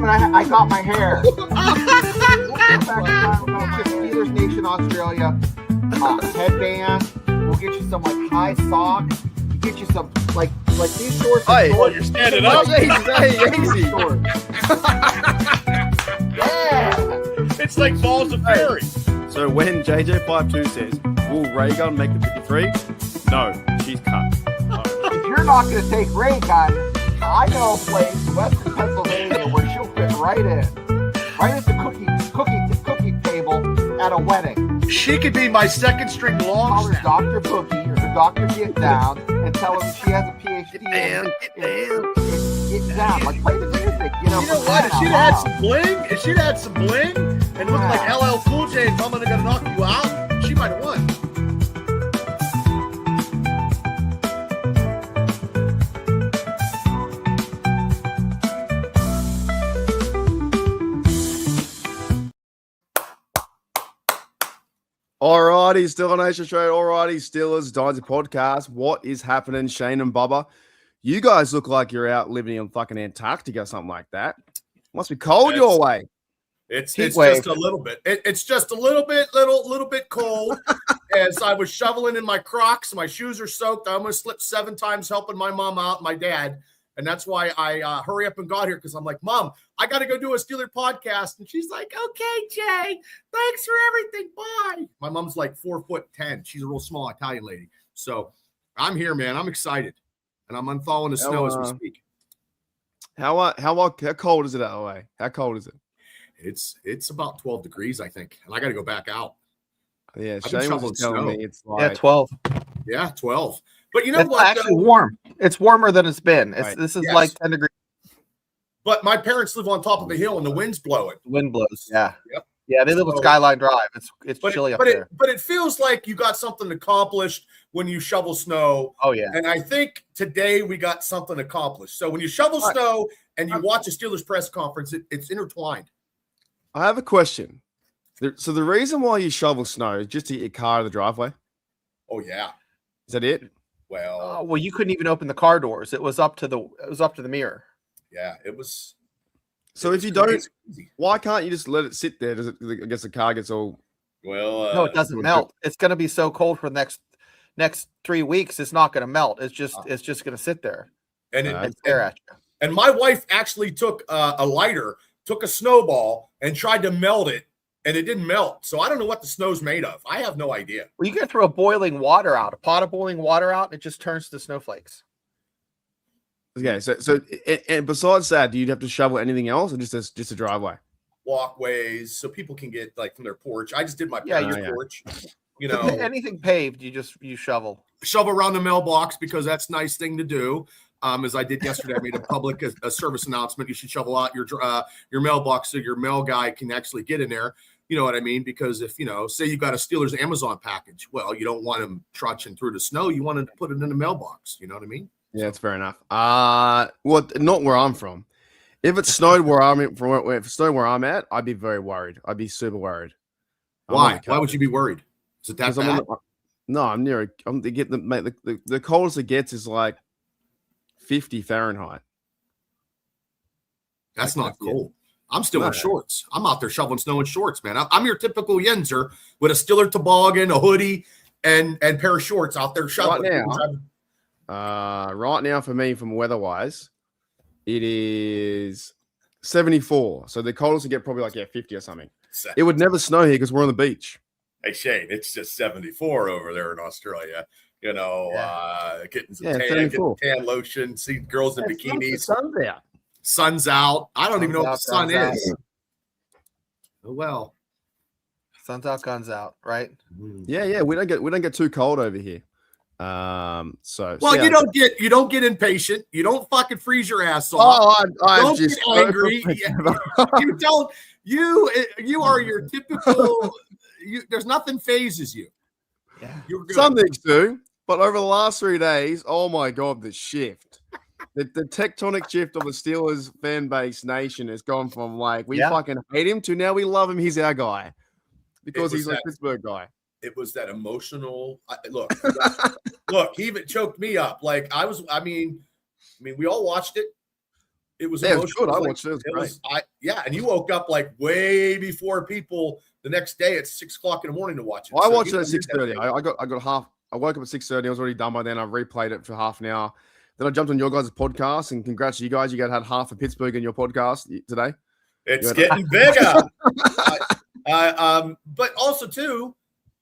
I got my hair. Steelers Nation Australia. Headband. We'll get you some like high socks. We'll get you some like these shorts. Hey, shorts. You're standing up. Easy. Yeah. It's like balls of fairy. So when JJ52 says, will Ray Gun make the 53? No, she's cut. If you're not going to take Ray Gun, I know a place in Western Pennsylvania where she'll fit right in. Right at the cookie table at a wedding. She could be my second string long Call her snap. Dr. Boogie or the Dr. Get Down and tell her she has a PhD in Get Down. Like, play the music, You know what? If she'd had some bling, and looked like LL Cool J and Mama Gonna Knock You Out, she might have won. Alrighty, still on Nation Show. Alrighty, Steelers Dynasty podcast. What is happening, Shane and Bubba? You guys look like you're out living in fucking Antarctica or something like that. Must be cold your way. It's just a little bit. It's just a little bit cold. As I was shoveling in my Crocs, my shoes are soaked. I almost slipped 7 times helping my mom out, my dad. And that's why I hurry up and got here, because I'm like, Mom, I got to go do a Steeler podcast. And she's like, okay, Jay, thanks for everything. Bye. My mom's like 4'10". She's a real small Italian lady. So I'm here, man. I'm excited. And I'm unthawing the snow as we speak. How cold is it out LA? How cold is it? It's about 12 degrees, I think. And I got to go back out. Yeah, I've been Shane was shoveling telling snow. me it's like 12. Yeah, 12. But you know It's what? actually warm. It's warmer than it's been. Right. This is Yes. like 10 degrees. But my parents live on top of a hill and the wind's blowing. Wind blows. Yeah. Yep. Yeah, they live on Skyline Drive. It's chilly up there. But it feels like you got something accomplished when you shovel snow. Oh, yeah. And I think today we got something accomplished. So when you shovel snow and you watch a Steelers press conference, it's intertwined. I have a question. So the reason why you shovel snow is just to get your car to the driveway? Oh, yeah. Is that it? Well, You couldn't even open the car doors. It was up to the mirror. yeah, it was. So if you don't, why can't you just let it sit there? I guess the car gets all. Well, No, it doesn't melt. It's going to be so cold for the next 3 weeks. It's not going to melt. It's just going to sit there and stare at you. And my wife actually took a lighter, took a snowball, and tried to melt it, and it didn't melt. So I don't know what the snow's made of. I have no idea. Well, you can throw a pot of boiling water out, and it just turns to snowflakes. Okay, so and besides that, do you have to shovel anything else, or just a driveway? Walkways, so people can get like from their porch. I just did my porch. You know, anything paved, you shovel around the mailbox, because that's a nice thing to do. As I did yesterday, I made a service announcement. You should shovel out your mailbox so your mail guy can actually get in there. You know what I mean? Because if, say you got a Steelers Amazon package, well, you don't want him trudging through the snow. You want him to put it in the mailbox. You know what I mean? Yeah, that's fair enough. Well, not where I'm from. If it snowed where I'm at, I'd be very worried. I'd be super worried. Why? Why would you be worried? Is it that bad? I'm near. The coldest it gets is like 50 Fahrenheit. That's not cold. I'm still in shorts. I'm out there shoveling snow in shorts, man. I'm your typical Yenzer with a Steeler toboggan, a hoodie, and pair of shorts out there shoveling. Right now for me, from weather-wise, it is 74. So the coldest will get probably like 50 or something. It would never snow here because we're on the beach. Hey, Shane, it's just 74 over there in Australia. Getting some tan lotion, see girls in bikinis. The sun's out. Sun's out. I don't even know what the sun is. Oh, well. Sun's out, guns out, right? Yeah. We don't get too cold over here. You don't get impatient. You don't fucking freeze your ass off. Don't get angry. You are your typical. There's nothing phases you. Yeah, some things do, but over the last 3 days, oh my god, the shift, the tectonic shift of the Steelers fan base nation has gone from like we fucking hate him to now we love him. He's our guy because he's a Pittsburgh guy. It was that emotional look. He even choked me up. Like we all watched it. It was yeah, emotional. I watched it. It was and you woke up like way before people the next day at 6 o'clock in the morning to watch it. Well, I watched it at 6:30. I got half. I woke up at 6:30. I was already done by then. I replayed it for half an hour. Then I jumped on your guys' podcast, and congrats to you guys. You guys had half of Pittsburgh in your podcast today. It's getting bigger.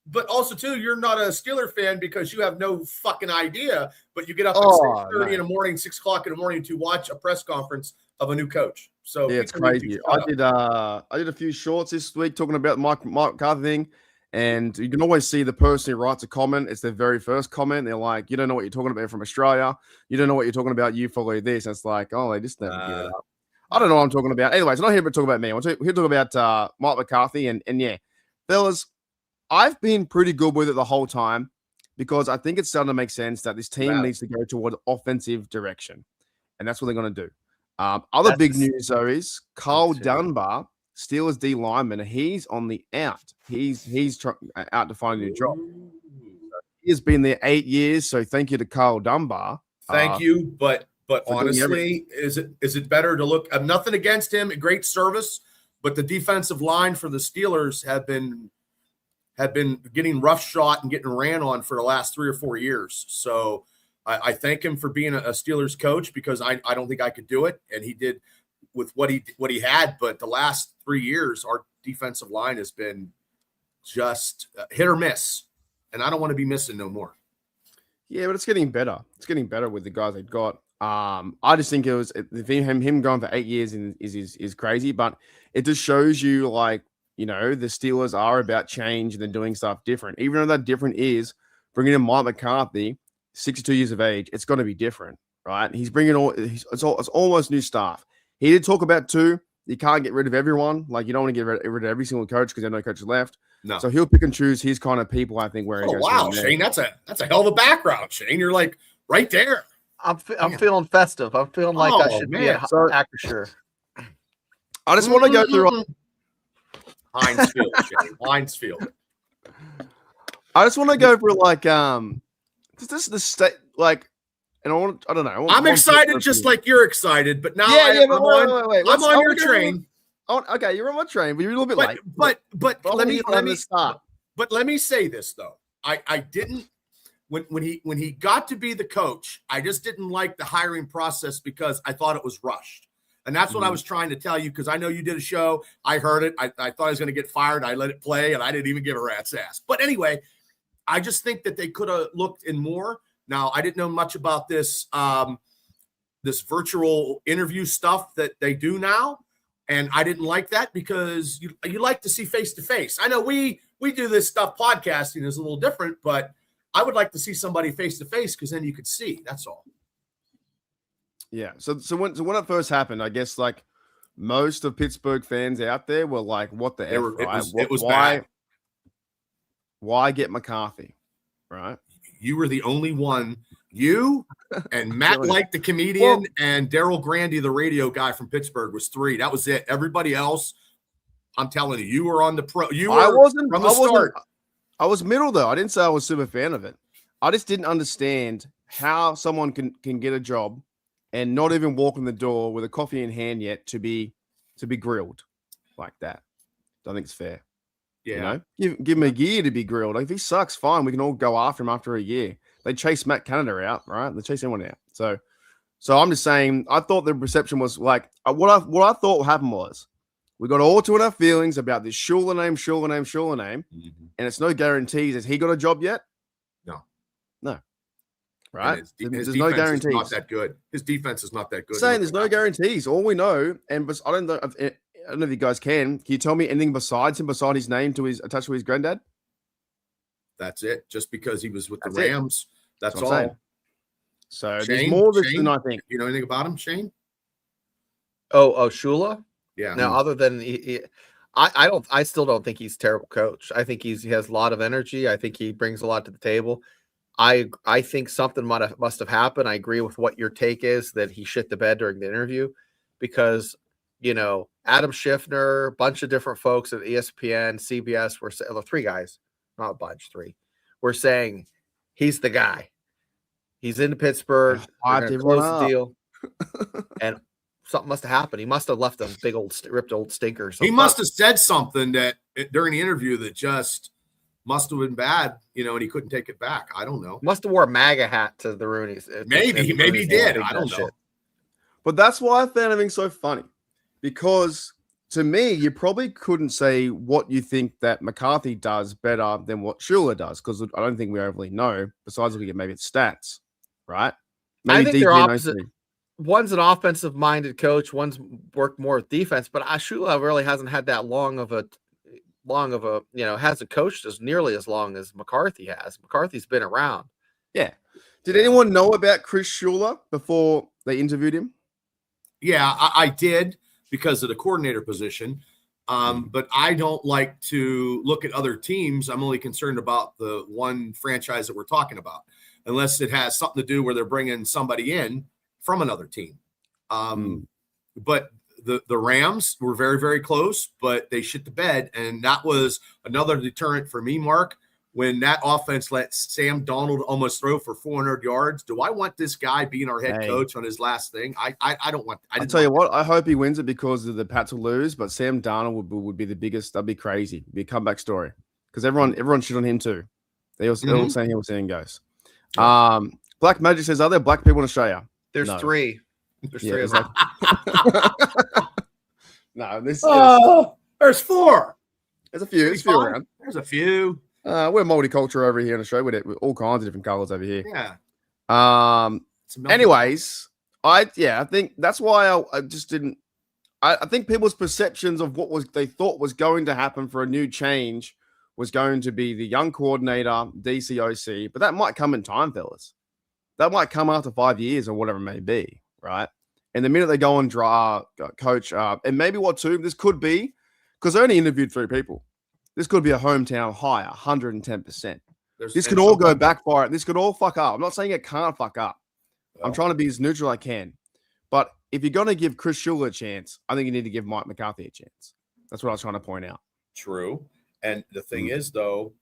But also too, you're not a Steeler fan because you have no fucking idea. But you get up at 6:30 in the morning, 6 o'clock in the morning to watch a press conference of a new coach. So yeah, it's crazy. I did a few shorts this week talking about the Mccarthy thing, and you can always see the person who writes a comment. It's their very first comment. They're like, "You don't know what you're talking about from Australia. You don't know what you're talking about. You follow this." And it's like, oh, they just never give it up. I don't know what I'm talking about. Anyways, I'm not here to talk about me. I'm here to talk about Mike McCarthy. And yeah, fellas, I've been pretty good with it the whole time because I think it's starting to make sense that this team needs to go toward offensive direction. And that's what they're going to do. Other big news, though, is Carl Dunbar, Steelers D lineman. He's on the out. He's out to find a new job. He has been there 8 years, so thank you to Carl Dunbar. Thank you, but honestly, is it better to look? Nothing against him, great service, but the defensive line for the Steelers have been getting rough shot and getting ran on for the last 3 or 4 years. So I thank him for being a Steelers coach because I don't think I could do it, and he did with what he had. But the last 3 years, our defensive line has been just hit or miss, and I don't want to be missing no more. Yeah, but it's getting better. It's getting better with the guys they've got. I just think it was him going for 8 years is crazy, but it just shows you like, you know, the Steelers are about change and they're doing stuff different. Even though that different is bringing in Mike McCarthy, 62 years of age, it's going to be different, right? He's bringing it's almost new staff. He did talk about too, you can't get rid of everyone. Like you don't want to get rid of every single coach because there are no coaches left. No. So he'll pick and choose his kind of people, I think, where he goes. Wow, Shane, that's a hell of a background, Shane. You're like right there. I'm feeling festive. I'm feeling like I should be an actor. Sure. I just want to go through Heinz Field, Shane. Heinz Field. I just want to go through like this the state like, and I don't know. I'm excited just like you're excited, but now wait. I'm on your train. Oh, okay, you're on my train, but you're a little bit late. But let me stop. But let me say this though. I didn't when he got to be the coach, I just didn't like the hiring process because I thought it was rushed. And that's what I was trying to tell you because I know you did a show. I heard it. I thought I was going to get fired. I let it play, and I didn't even give a rat's ass. But anyway, I just think that they could have looked in more. Now, I didn't know much about this this virtual interview stuff that they do now, and I didn't like that because you like to see face-to-face. I know we do this stuff, podcasting is a little different, but I would like to see somebody face-to-face because then you could see. That's all. Yeah. So when it first happened, I guess like most of Pittsburgh fans out there were like, "What the F?" Right? It was why? bad. Why get McCarthy? Right. You were the only one. You and Matt Like, the comedian, and Daryl Grandy, the radio guy from Pittsburgh, was 3. That was it. Everybody else, I'm telling you, you were on the pro. You were from the start. I was middle though. I didn't say I was super fan of it. I just didn't understand how someone can get a job and not even walk in the door with a coffee in hand yet to be grilled like that. I think it's fair. Yeah. You know, give him a year to be grilled. Like, if he sucks, fine. We can all go after him after a year. They chase Matt Canada out, right? They chase anyone out. So I'm just saying, I thought the reception was like, what I thought happened was we got all to our feelings about this Schuler name, and it's no guarantees. Has he got a job yet? No. Right? His there's no guarantees. Is not that good. His defense is not that good. Saying there's no guarantees. All we know, and I don't know if you guys can you tell me anything besides his name attached to his granddad? That's it. Just because he was with the Rams. That's all. Saying. So Shane, there's more than I think. You know anything about him, Shane? Oh, Shula? Yeah. Now, other than I still don't think he's a terrible coach. I think he has a lot of energy. I think he brings a lot to the table. I think something must have happened. I agree with what your take is, that he shit the bed during the interview because, you know, Adam Schiffner, a bunch of different folks at ESPN, CBS were 3 guys, not a bunch, 3. We're saying he's the guy. He's in Pittsburgh. Close the deal. And something must have happened. He must have left a big old ripped old stinker. He must have said something that during the interview that just must have been bad, and he couldn't take it back. I don't know. Must have wore a MAGA hat to the Rooney's. Maybe he did. I don't know. Shit. But that's why I found everything so funny, because to me, you probably couldn't say what you think that McCarthy does better than what Shula does, because I don't think we overly know, besides looking at maybe its stats, right? Maybe I think they're DP opposite. One's an offensive-minded coach. One's worked more with defense, but Shula really hasn't had that long of a hasn't coached as nearly as long as McCarthy has. McCarthy's been around. Yeah. Did anyone know about Chris Shula before they interviewed him? Yeah, I did, because of the coordinator position. But I don't like to look at other teams. I'm only concerned about the one franchise that we're talking about, unless it has something to do where they're bringing somebody in from another team. But the Rams were very, very close, but they shit the bed. And that was another deterrent for me, Mark, when that offense let Sam Darnold almost throw for 400 yards. Do I want this guy being our head coach on his last thing? I don't want. I'll tell you what, I hope he wins it, because the Pats will lose, but Sam Darnold would be the biggest. That'd be crazy. It'd be a comeback story, because everyone shit on him too. They're all saying he was saying goes. Black Magic says, are there black people in Australia? There's No. 3. There's 3 of them. No, there's 4. There's a few. There's a few around. There's a few. We're multicultural over here in Australia. With all kinds of different colors over here. Yeah. Anyways, I think that's why I just didn't. I think people's perceptions of what they thought was going to happen for a new change was going to be the young coordinator, DCOC, but that might come in time, fellas. That might come after 5 years or whatever it may be, right? And the minute they go and draw coach, and maybe this could be, because they only interviewed 3 people. This could be a hometown hire, 110%. This could all go backfire. This could all fuck up. I'm not saying it can't fuck up. Well, I'm trying to be as neutral as I can. But if you're going to give Chris Shula a chance, I think you need to give Mike McCarthy a chance. That's what I was trying to point out. True. And the thing is, though,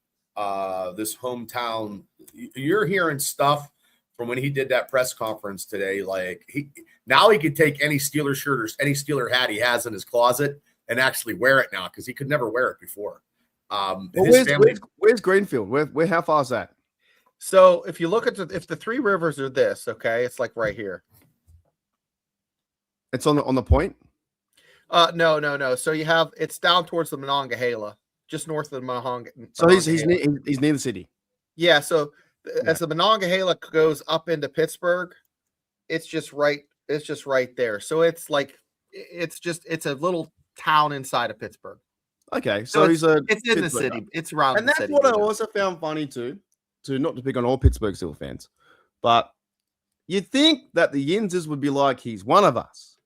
this hometown, you're hearing stuff from when he did that press conference today. Like, he could take any Steeler shirt or any Steeler hat he has in his closet and actually wear it now, because he could never wear it before. Where's Greenfield? Where how far is that? So if you look at if the 3 rivers are this, okay, it's like right here. It's on the point. No. So you have it's down towards the Monongahela, just north of the Monongahela. So he's near the city. Yeah. So as the Monongahela goes up into Pittsburgh, it's just right there. So it's like it's a little town inside of Pittsburgh. Okay, so it's in the city. It's around, and that's city, what I also found funny too. To not to pick on all Pittsburgh Steelers fans, but you'd think that the Yinzers would be like, he's one of us,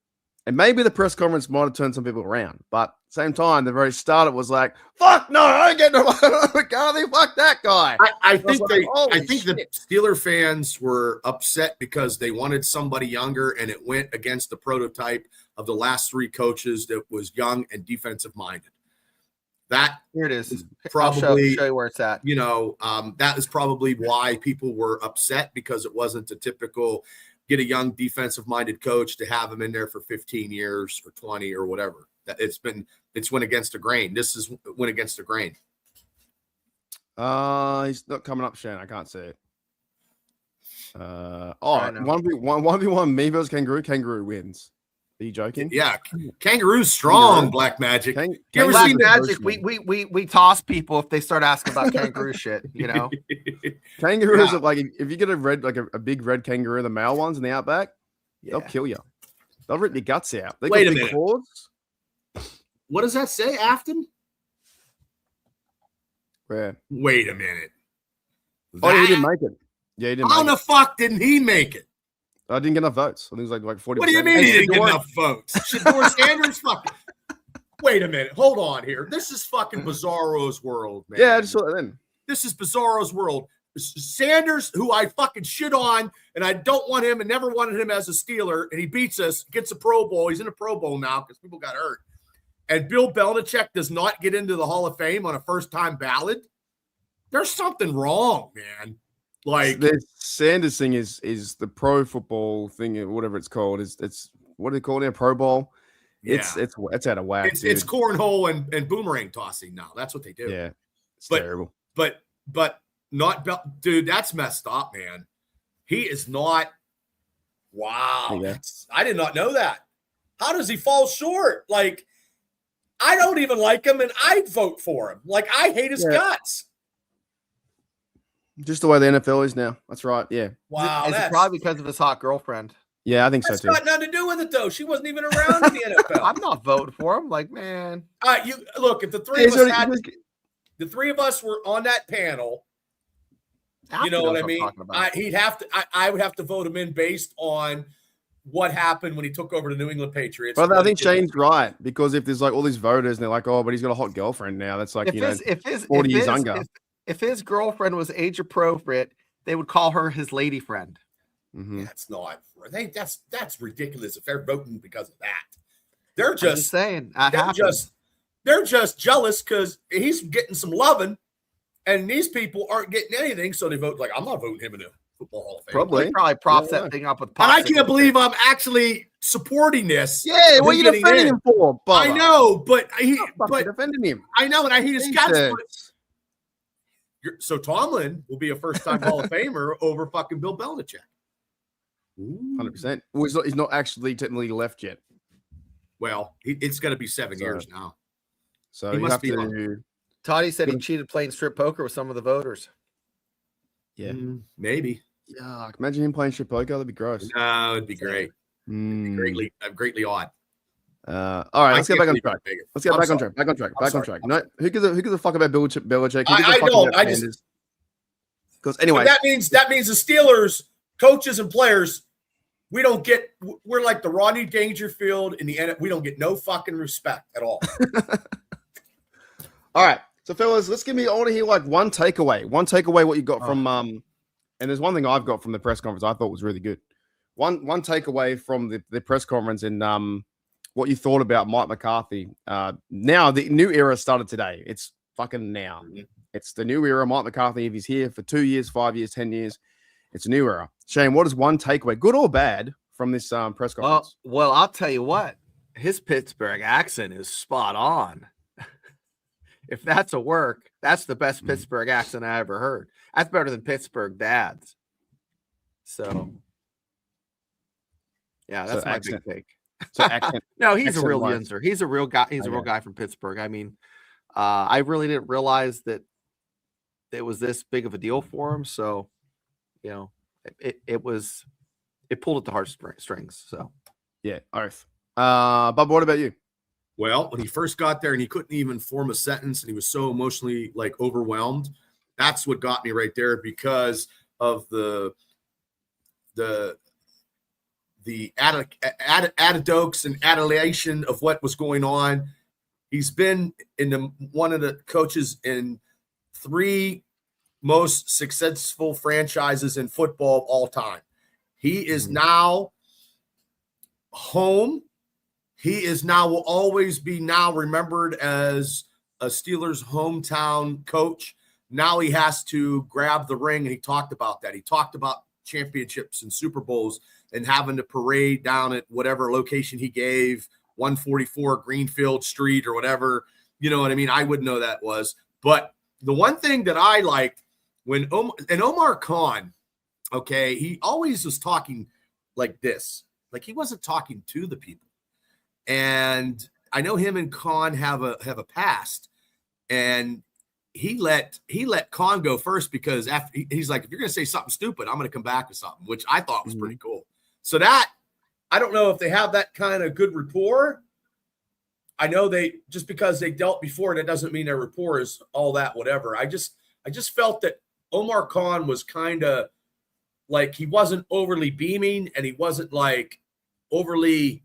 and maybe the press conference might have turned some people around. But at the same time, the very start it was like, "Fuck no, I don't get no McCarthy. Fuck that guy." I think the Steeler fans were upset because they wanted somebody younger, and it went against the prototype of the last 3 coaches that was young and defensive minded. That here it is. Probably I'll show you where it's at. That is probably why people were upset, because it wasn't a typical get a young defensive minded coach to have him in there for 15 years or 20 or whatever. It's went against the grain. This is went against the grain. He's not coming up, Shane. I can't see it. 1v1 me versus Kangaroo. Kangaroo wins. Are you joking? Yeah, Kangaroo's strong. Black Magic. You ever seen Magic? We toss people if they start asking about kangaroo shit. Kangaroos are like, if you get a big red kangaroo, the male ones in the outback, they'll kill you. They'll rip your guts out. They Wait got a big minute. claws. What does that say, Afton? Where? Wait a minute. He didn't make it. Yeah, he didn't. How the fuck didn't he make it? I didn't get enough votes. I think it was like 40%. What do you mean he didn't get enough votes? Shador Sanders fucking. Wait a minute. Hold on here. This is fucking Bizarro's world, man. Yeah, I just saw that then. This is Bizarro's world. Sanders, who I fucking shit on, and I don't want him and never wanted him as a Steeler, and he beats us, gets a Pro Bowl. He's in a Pro Bowl now because people got hurt. And Bill Belichick does not get into the Hall of Fame on a first-time ballot. There's something wrong, man. Like the Sanders thing is the pro football thing, or whatever it's called. It's what do they call it? A Pro Bowl. It's Yeah. it's out of whack. It's cornhole and boomerang tossing now. That's what they do. Yeah, it's But- terrible. But not dude. That's messed up, man. He is not. Wow, Yeah. I did not know that. How does he fall short? Like, I don't even like him, and I'd vote for him. Like, I hate his guts. Just the way the NFL is now. That's right. Yeah. Wow, Is it that's probably because of his hot girlfriend? Yeah, I think so that's too. got nothing to do with it, though. She wasn't even around in the NFL. I'm not voting for him. Like, man, You look, if the three of us were on that panel, you know what I mean? I would have to vote him in based on what happened when he took over the New England Patriots. But I think Shane's right, because if there's like all these voters and they're like, oh, but he's got a hot girlfriend now, that's like, 40 years younger. If his girlfriend was age appropriate, they would call her his lady friend. Mm-hmm. That's not. That's ridiculous. If they're voting because of that, they're just saying. They're just jealous because he's getting some loving, and these people aren't getting anything. So they vote like, I'm not voting him in the Football Hall of Fame. Probably props that thing up with. And I can't believe I'm actually supporting this. Yeah, what are you defending him for? Bubba? I know, but defending him. I know, and I hate his guts. So Tomlin will be a first-time Hall of Famer over fucking Bill Belichick. 100%. Well, he's not actually technically left yet. Well, it's going to be 7 years now. So he you must have be to. Toddy said he cheated playing strip poker with some of the voters. Yeah, maybe. Yeah, imagine him playing strip poker. That'd be gross. No, it'd be great. It'd be greatly odd. All right, let's get back on track. Let's get back on track. Back on track. No, who gives a fuck about Belichick? I know. Because anyway, that means the Steelers coaches and players, we're like the Rodney Dangerfield in the end. We don't get no fucking respect at all. All right, so fellas, I want to hear like one takeaway what you got from and there's one thing I've got from the press conference I thought was really good. One takeaway from the press conference and what you thought about Mike McCarthy. Now the new era started today. It's fucking now. Mm-hmm. It's the new era. Mike McCarthy, if he's here for 2 years, 5 years, 10 years, it's a new era. Shane, what is one takeaway, good or bad, from this press conference? Well, I'll tell you what. His Pittsburgh accent is spot on. If that's a work, that's the best Pittsburgh accent I ever heard. That's better than Pittsburgh dads. So, yeah, that's my big take. So accent. No, he's a real Yinzer. He's a real guy. He's a real guy from Pittsburgh. I mean, I really didn't realize that it was this big of a deal for him. So, it pulled at the heartstrings. So, yeah, oath. Bob, what about you? Well, when he first got there and he couldn't even form a sentence and he was so emotionally overwhelmed, that's what got me right there because of the anecdotes and adulation of what was going on. He's been one of the coaches in 3 most successful franchises in football of all time. He is now home. He will always be remembered as a Steelers hometown coach. Now he has to grab the ring, and he talked about that. He talked about championships and Super Bowls and having to parade down at whatever location he gave, 144 Greenfield Street or whatever. You know what I mean? I wouldn't know that was. But the one thing that I liked when Omar Khan, okay, he always was talking like this. Like he wasn't talking to the people. And I know him and Khan have a past, and he let Khan go first because after he's like, if you're going to say something stupid, I'm going to come back with something, which I thought was pretty cool. So that, I don't know if they have that kind of good rapport. I know just because they dealt before, that doesn't mean their rapport is all that, whatever. I just felt that Omar Khan was kind of like, he wasn't overly beaming and he wasn't like overly,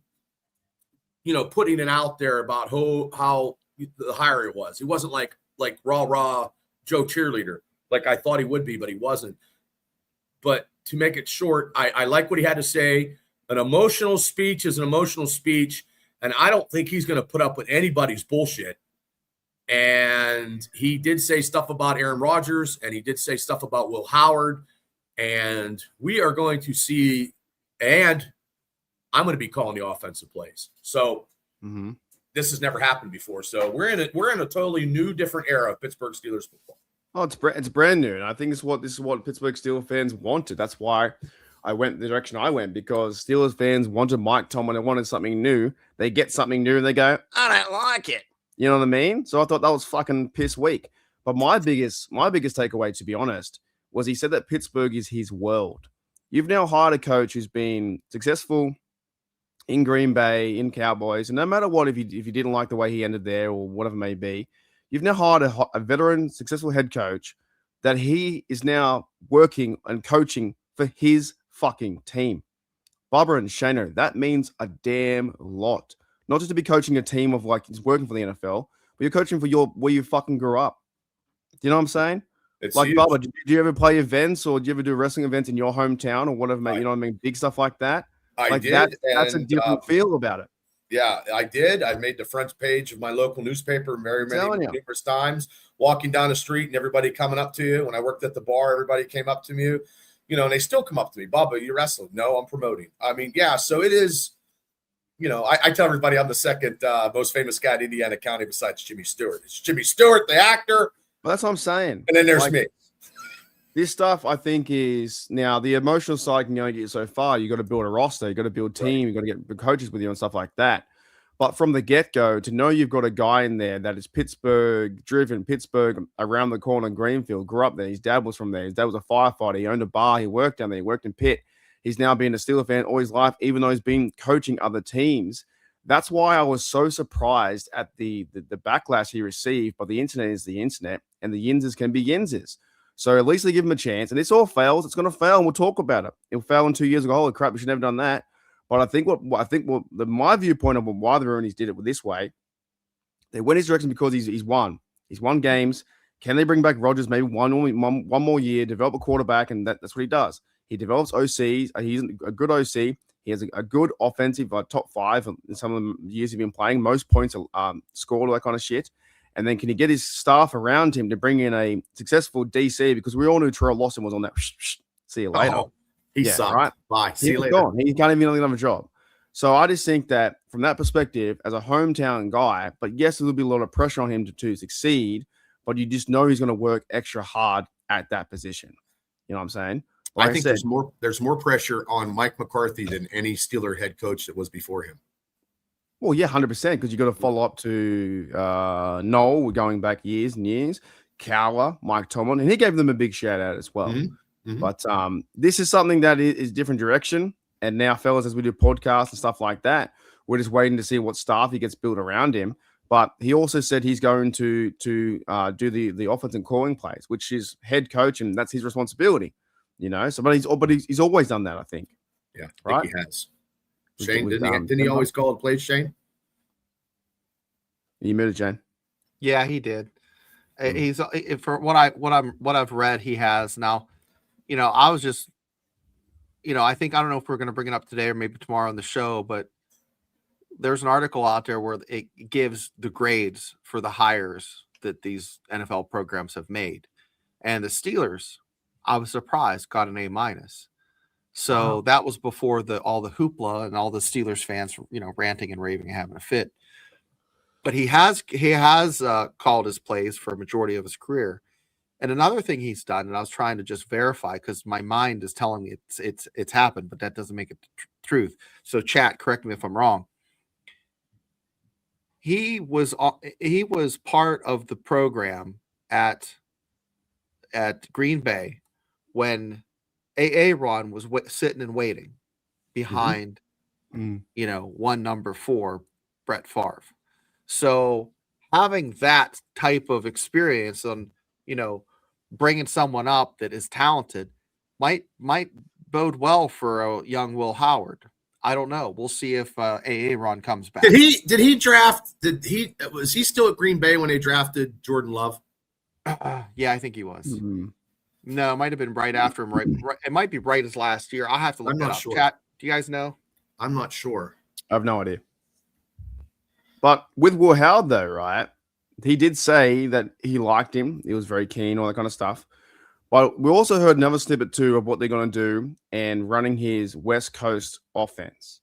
putting it out there about how the hire it was. He wasn't like rah Joe cheerleader like I thought he would be, but he wasn't. But to make it short, I like what he had to say. An emotional speech is an emotional speech, and I don't think he's going to put up with anybody's bullshit. And he did say stuff about Aaron Rodgers, and he did say stuff about Will Howard, and we are going to see, and I'm going to be calling the offensive plays. So this has never happened before. So we're in a totally new, different era of Pittsburgh Steelers football. Oh, it's brand new, and I think this is what Pittsburgh Steelers fans wanted. That's why I went the direction I went, because Steelers fans wanted Mike Tomlin. They wanted something new. They get something new, and they go, I don't like it. You know what I mean? So I thought that was fucking piss weak. But my biggest takeaway, to be honest, was he said that Pittsburgh is his world. You've now hired a coach who's been successful in Green Bay, in Cowboys, and no matter what, if you didn't like the way he ended there or whatever it may be, you've now hired a veteran, successful head coach that he is now working and coaching for his fucking team. Barbara and Shano, that means a damn lot. Not just to be coaching a team of like he's working for the NFL, but you're coaching for where you fucking grew up. Do you know what I'm saying? It's like, huge. Barbara, do you ever play events, or do you ever do wrestling events in your hometown or whatever, mate? You know what I mean? Big stuff like that. I like did. That's a different feel about it. Yeah, I did. I made the front page of my local newspaper numerous times, walking down the street and everybody coming up to you. When I worked at the bar, everybody came up to me, and they still come up to me. Bubba, you wrestling? No, I'm promoting. I mean, yeah, so it is, I tell everybody I'm the second most famous guy in Indiana County besides Jimmy Stewart. It's Jimmy Stewart, the actor. Well, that's what I'm saying. And then there's me. This stuff, I think, is now the emotional side can only get you so far. You got to build a roster, you got to build team, you got to get coaches with you and stuff like that. But from the get-go, to know you've got a guy in there that is Pittsburgh driven, Pittsburgh around the corner in Greenfield, grew up there. His dad was from there. His dad was a firefighter. He owned a bar. He worked down there. He worked in Pitt. He's now been a Steeler fan all his life, even though he's been coaching other teams. That's why I was so surprised at the backlash he received. But the internet is the internet, and the yinzers can be yinzers. So at least they give him a chance. And this all fails. It's going to fail, and we'll talk about it. It'll fail in 2 years ago. Holy crap, we should have never done that. But I think my viewpoint of why the Roonies did it this way, they went his direction because he's won. He's won games. Can they bring back Rodgers maybe one more year, develop a quarterback, and that's what he does. He develops OCs. He's a good OC. He has a good offensive top five in some of the years he's been playing. Most points scored, all that kind of shit. And then can he get his staff around him to bring in a successful DC? Because we all knew Terrell Lawson was on that. See you later. Oh, he sucked. Right? Bye. See you later. Gone. He can't even get another job. So I just think that from that perspective, as a hometown guy, but yes, there will be a lot of pressure on him to succeed, but you just know he's going to work extra hard at that position. You know what I'm saying? Like I think there's more pressure on Mike McCarthy than any Steeler head coach that was before him. Well, yeah, 100%, because you got to follow up to Noel, going back years and years, Cowler, Mike Tomlin, and he gave them a big shout out as well. But this is something that is different direction. And now, fellas, as we do podcasts and stuff like that, we're just waiting to see what staff he gets built around him. But he also said he's going to do the offense and calling plays, which is head coach, and that's his responsibility. So but he's always done that, I think. Yeah, I think he has. Shane, didn't he always call the plays, Shane? You muted, Shane. Yeah, he did. He's for what I've read, he has now. I was just, I don't know if we're going to bring it up today or maybe tomorrow on the show, but there's an article out there where it gives the grades for the hires that these NFL programs have made, and the Steelers, I was surprised, got an A-. So that was before all the hoopla and all the Steelers fans, ranting and raving and having a fit. But he has called his plays for a majority of his career. And another thing he's done, and I was trying to just verify because my mind is telling me it's happened, but that doesn't make it truth. So chat, correct me if I'm wrong. He was part of the program at Green Bay when Aaron was sitting and waiting behind, one number 4, Brett Favre. So having that type of experience on, bringing someone up that is talented might bode well for a young Will Howard. I don't know. We'll see if Aaron comes back. Was he still at Green Bay when they drafted Jordan Love? Yeah, I think he was. No, it might have been right after him. Right, it might be right as last year. I'll have to look that up. Sure. Chat, do you guys know? I'm not sure. I have no idea. But with Will Howard, though, right? He did say that he liked him. He was very keen, all that kind of stuff. But we also heard another snippet, too, of what they're going to do and running his West Coast offense.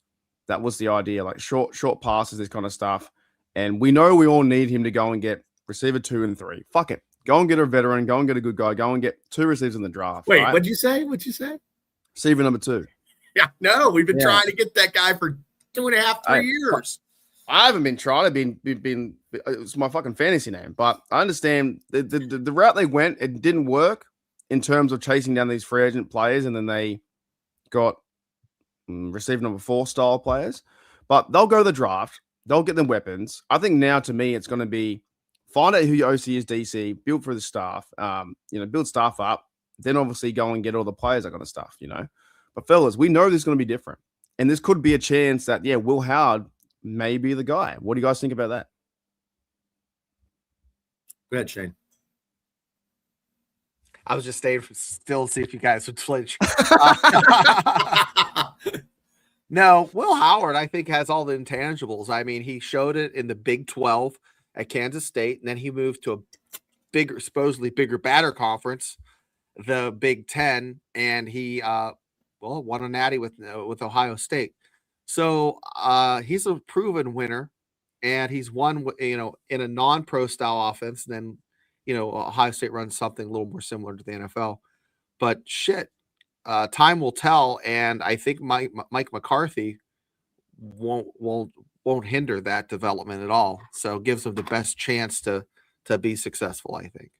That was the idea, like short passes, this kind of stuff. And we know we all need him to go and get receiver 2 and 3. Fuck it. Go and get a veteran. Go and get a good guy. Go and get 2 receivers in the draft. Wait, right? what'd you say? What'd you say? Receiver number 2. Yeah, no, we've been trying to get that guy for 2.5, 3 years. I haven't been trying. I've been it's my fucking fantasy name, but I understand the route they went. It didn't work in terms of chasing down these free agent players, and then they got receiver number 4 style players. But they'll go to the draft. They'll get them weapons. I think now, to me, it's going to be find out who your OC is, DC, build for the staff, build staff up, then obviously go and get all the players, that kind of stuff, But fellas, we know this is going to be different. And this could be a chance that, Will Howard may be the guy. What do you guys think about that? Go ahead, Shane. I was just staying still to see if you guys would flinch. No, Will Howard, I think, has all the intangibles. I mean, he showed it in the Big 12 at Kansas State, and then he moved to a supposedly bigger, badder conference, the Big 10, and he won a natty with Ohio State. So he's a proven winner, and he's won, in a non-pro style offense. And then, Ohio State runs something a little more similar to the NFL. But shit. Time will tell, and I think Mike McCarthy won't hinder that development at all. So it gives them the best chance to be successful, I think.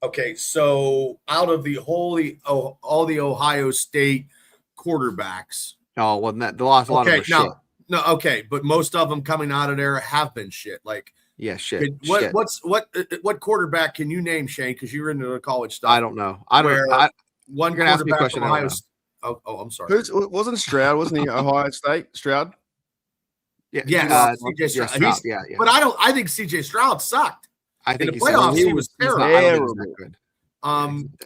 Okay, so out of all the Ohio State quarterbacks. Oh, well, the lost a lot of shit. No, okay, but most of them coming out of there have been shit. Like, yeah, shit. What quarterback can you name, Shane? Because you're into the college stuff. I don't know. One you're gonna ask me a question. Ohio. I'm sorry. Wasn't Stroud? Wasn't he Ohio State? Stroud? Yeah, CJ Stroud. Yeah. But I think CJ Stroud sucked. I think in the playoffs he was terrible.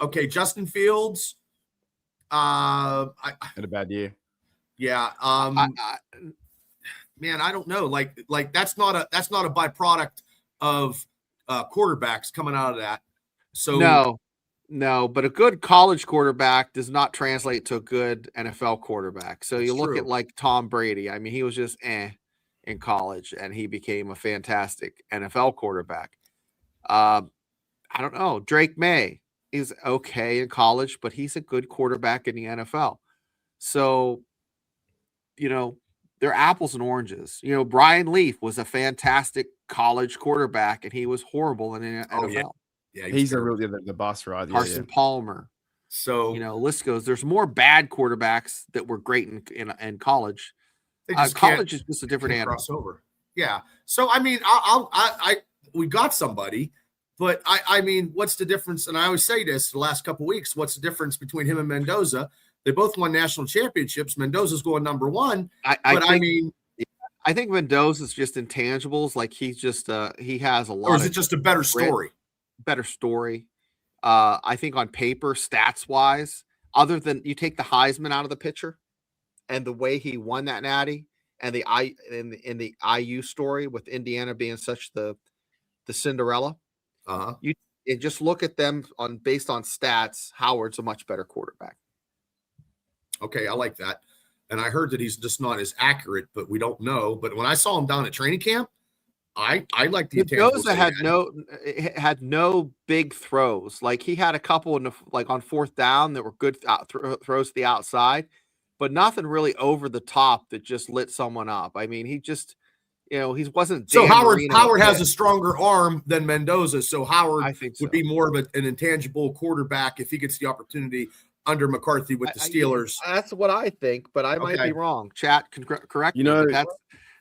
Okay, Justin Fields. Had a bad year. Yeah. Man, I don't know. Like that's not a byproduct of quarterbacks coming out of that. So no, but a good college quarterback does not translate to a good NFL quarterback. So you look at like Tom Brady. I mean, he was just in college, and he became a fantastic NFL quarterback. I don't know. Drake May is okay in college, but he's a good quarterback in the NFL. So, they're apples and oranges. Brian Leaf was a fantastic college quarterback, and he was horrible in the NFL. Yeah, he's the boss, right? Carson Palmer. So list goes. There's more bad quarterbacks that were great in college. College is just a different animal. Crossover. Yeah. So I mean, we got somebody, but I mean, what's the difference? And I always say this the last couple of weeks. What's the difference between him and Mendoza? They both won national championships. Mendoza's going number 1. I think Mendoza's just intangibles. Like he's just he has a lot. Or is it just a better story? Better story. I think on paper, stats wise, other than you take the Heisman out of the picture, and the way he won that natty, and in the IU story with Indiana being such the Cinderella. You just look at them based on stats. Howard's a much better quarterback. Okay, I like that. And I heard that he's just not as accurate, but we don't know. But when I saw him down at training camp, I like the Mendoza had no big throws. Like he had a couple on fourth down that were good throws to the outside, but nothing really over the top that just lit someone up. I mean, he just he wasn't. So Howard has a stronger arm than Mendoza. So Howard I think would be more of an intangible quarterback if he gets the opportunity under McCarthy with the Steelers. That's what I think, but I might be wrong. Chat can correct me.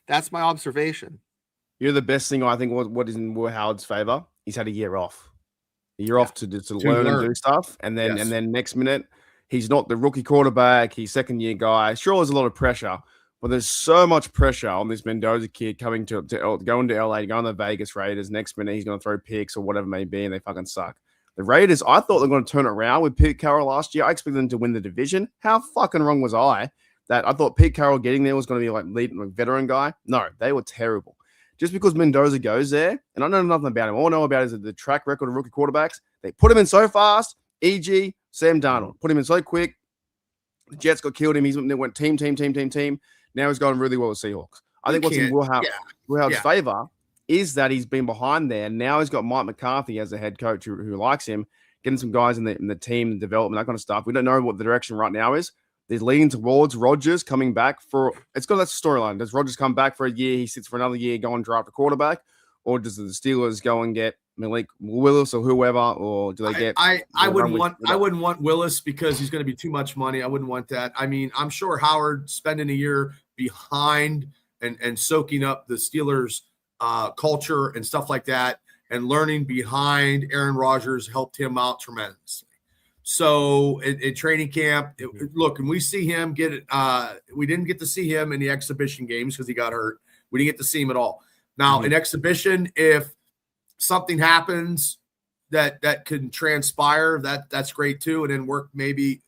That's my observation. The best thing I think what is in Will Howard's favor. He's had a year off. A year off to learn and do stuff, and then next minute he's not the rookie quarterback. He's second year guy. Sure, there's a lot of pressure, but there's so much pressure on this Mendoza kid coming to going to LA, going to the Vegas Raiders. Next minute he's going to throw picks or whatever it may be, and they fucking suck. The Raiders, I thought they were going to turn it around with Pete Carroll last year. I expected them to win the division. How fucking wrong was I? That I thought Pete Carroll getting there was going to be like leading a veteran guy. No, they were terrible. Just because Mendoza goes there, and I know nothing about him. All I know about is the track record of rookie quarterbacks. They put him in so fast. E.g. Sam Darnold. Put him in so quick. The Jets got killed him. They went team. Now he's going really well with Seahawks. I think what's in Will Howard's favor is that he's been behind there. Now he's got Mike McCarthy as a head coach who likes him, getting some guys in the team, development, that kind of stuff. We don't know what the direction right now is. They're leaning towards Rodgers coming back for – that's the storyline. Does Rodgers come back for a year? He sits for another year, go and draft a quarterback? Or does the Steelers go and get Malik Willis or whoever? Or do they get – I wouldn't want Willis because he's going to be too much money. I wouldn't want that. I mean, I'm sure Howard spending a year behind and soaking up the Steelers' culture and stuff like that and learning behind Aaron Rodgers helped him out tremendously. So in training camp, look, and we see him get it. We didn't get to see him in the exhibition games because he got hurt. We didn't get to see him at all. Now, in exhibition, if something happens that can transpire, that's great too. And then work maybe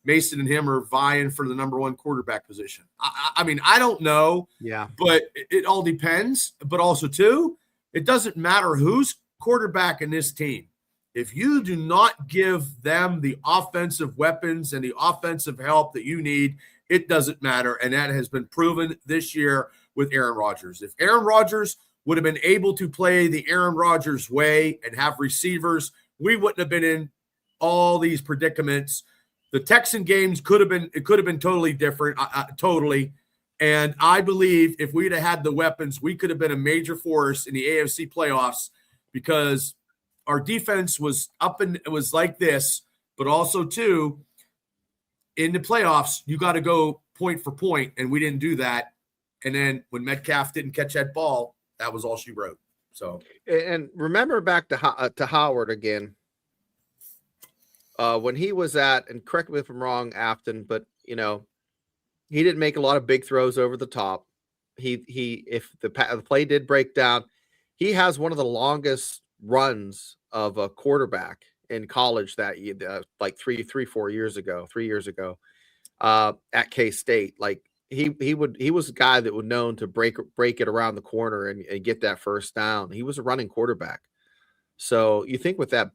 Mason and him are vying for the number one quarterback position. I mean, I don't know. Yeah. But it all depends. But also too, it doesn't matter who's quarterback in this team. If you do not give them the offensive weapons and the offensive help that you need, it doesn't matter. And that has been proven this year with Aaron Rodgers. If Aaron Rodgers would have been able to play the Aaron Rodgers way and have receivers, we wouldn't have been in all these predicaments. The Texan games could have been totally different, totally. And I believe if we'd have had the weapons, we could have been a major force in the AFC playoffs because our defense was up and it was like this, but also too, in the playoffs, you got to go point for point, and we didn't do that. And then when Metcalf didn't catch that ball, that was all she wrote. So, and remember back to Howard again, when he was at, and correct me if I'm wrong, Afton, but he didn't make a lot of big throws over the top. If the play did break down, he has one of the longest runs of a quarterback in college that like 3 years ago at K-State. Like he was a guy that was known to break it around the corner and get that first down. He was a running quarterback. So you think with that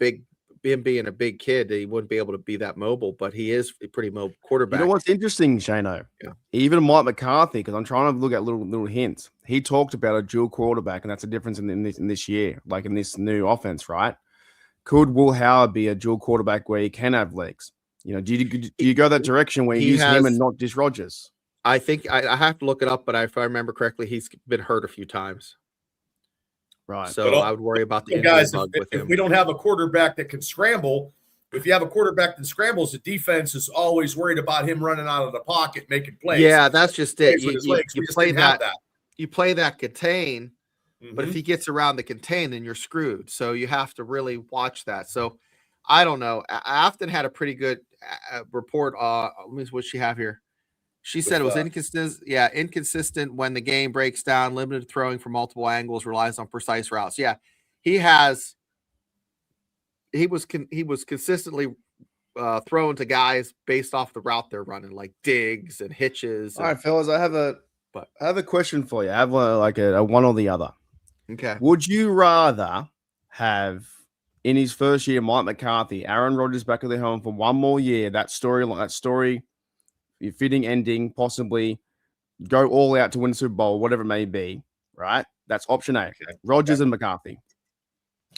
him being a big kid, he wouldn't be able to be that mobile, but he is a pretty mobile quarterback. You know what's interesting, Shano? Yeah. Even Mike McCarthy, because I'm trying to look at little hints. He talked about a dual quarterback, and that's a difference in this year, like in this new offense, right? Could Will Howard be a dual quarterback where he can have legs? Do you go that direction where you use him and not just Rodgers? I think I have to look it up, but if I remember correctly, he's been hurt a few times. Right. So I would worry about the injury guys. Bug with him. If we don't have a quarterback that can scramble, if you have a quarterback that scrambles, the defense is always worried about him running out of the pocket, making plays. Yeah, that's just it. You play that. You play that contain, but if he gets around the contain, then you're screwed. So you have to really watch that. So I don't know. Afton had a pretty good report. Let me see what she have here. She said it was inconsistent. Yeah, inconsistent when the game breaks down. Limited throwing from multiple angles, relies on precise routes. Yeah, he was consistently throwing to guys based off the route they're running, like digs and hitches. All right, fellas, I have a question for you. I have a one or the other. Okay. Would you rather have in his first year Mike McCarthy, Aaron Rodgers back at the helm for one more year? That story. Fitting ending, possibly go all out to win the Super Bowl, whatever it may be, right? That's option A. Okay. Rodgers and McCarthy.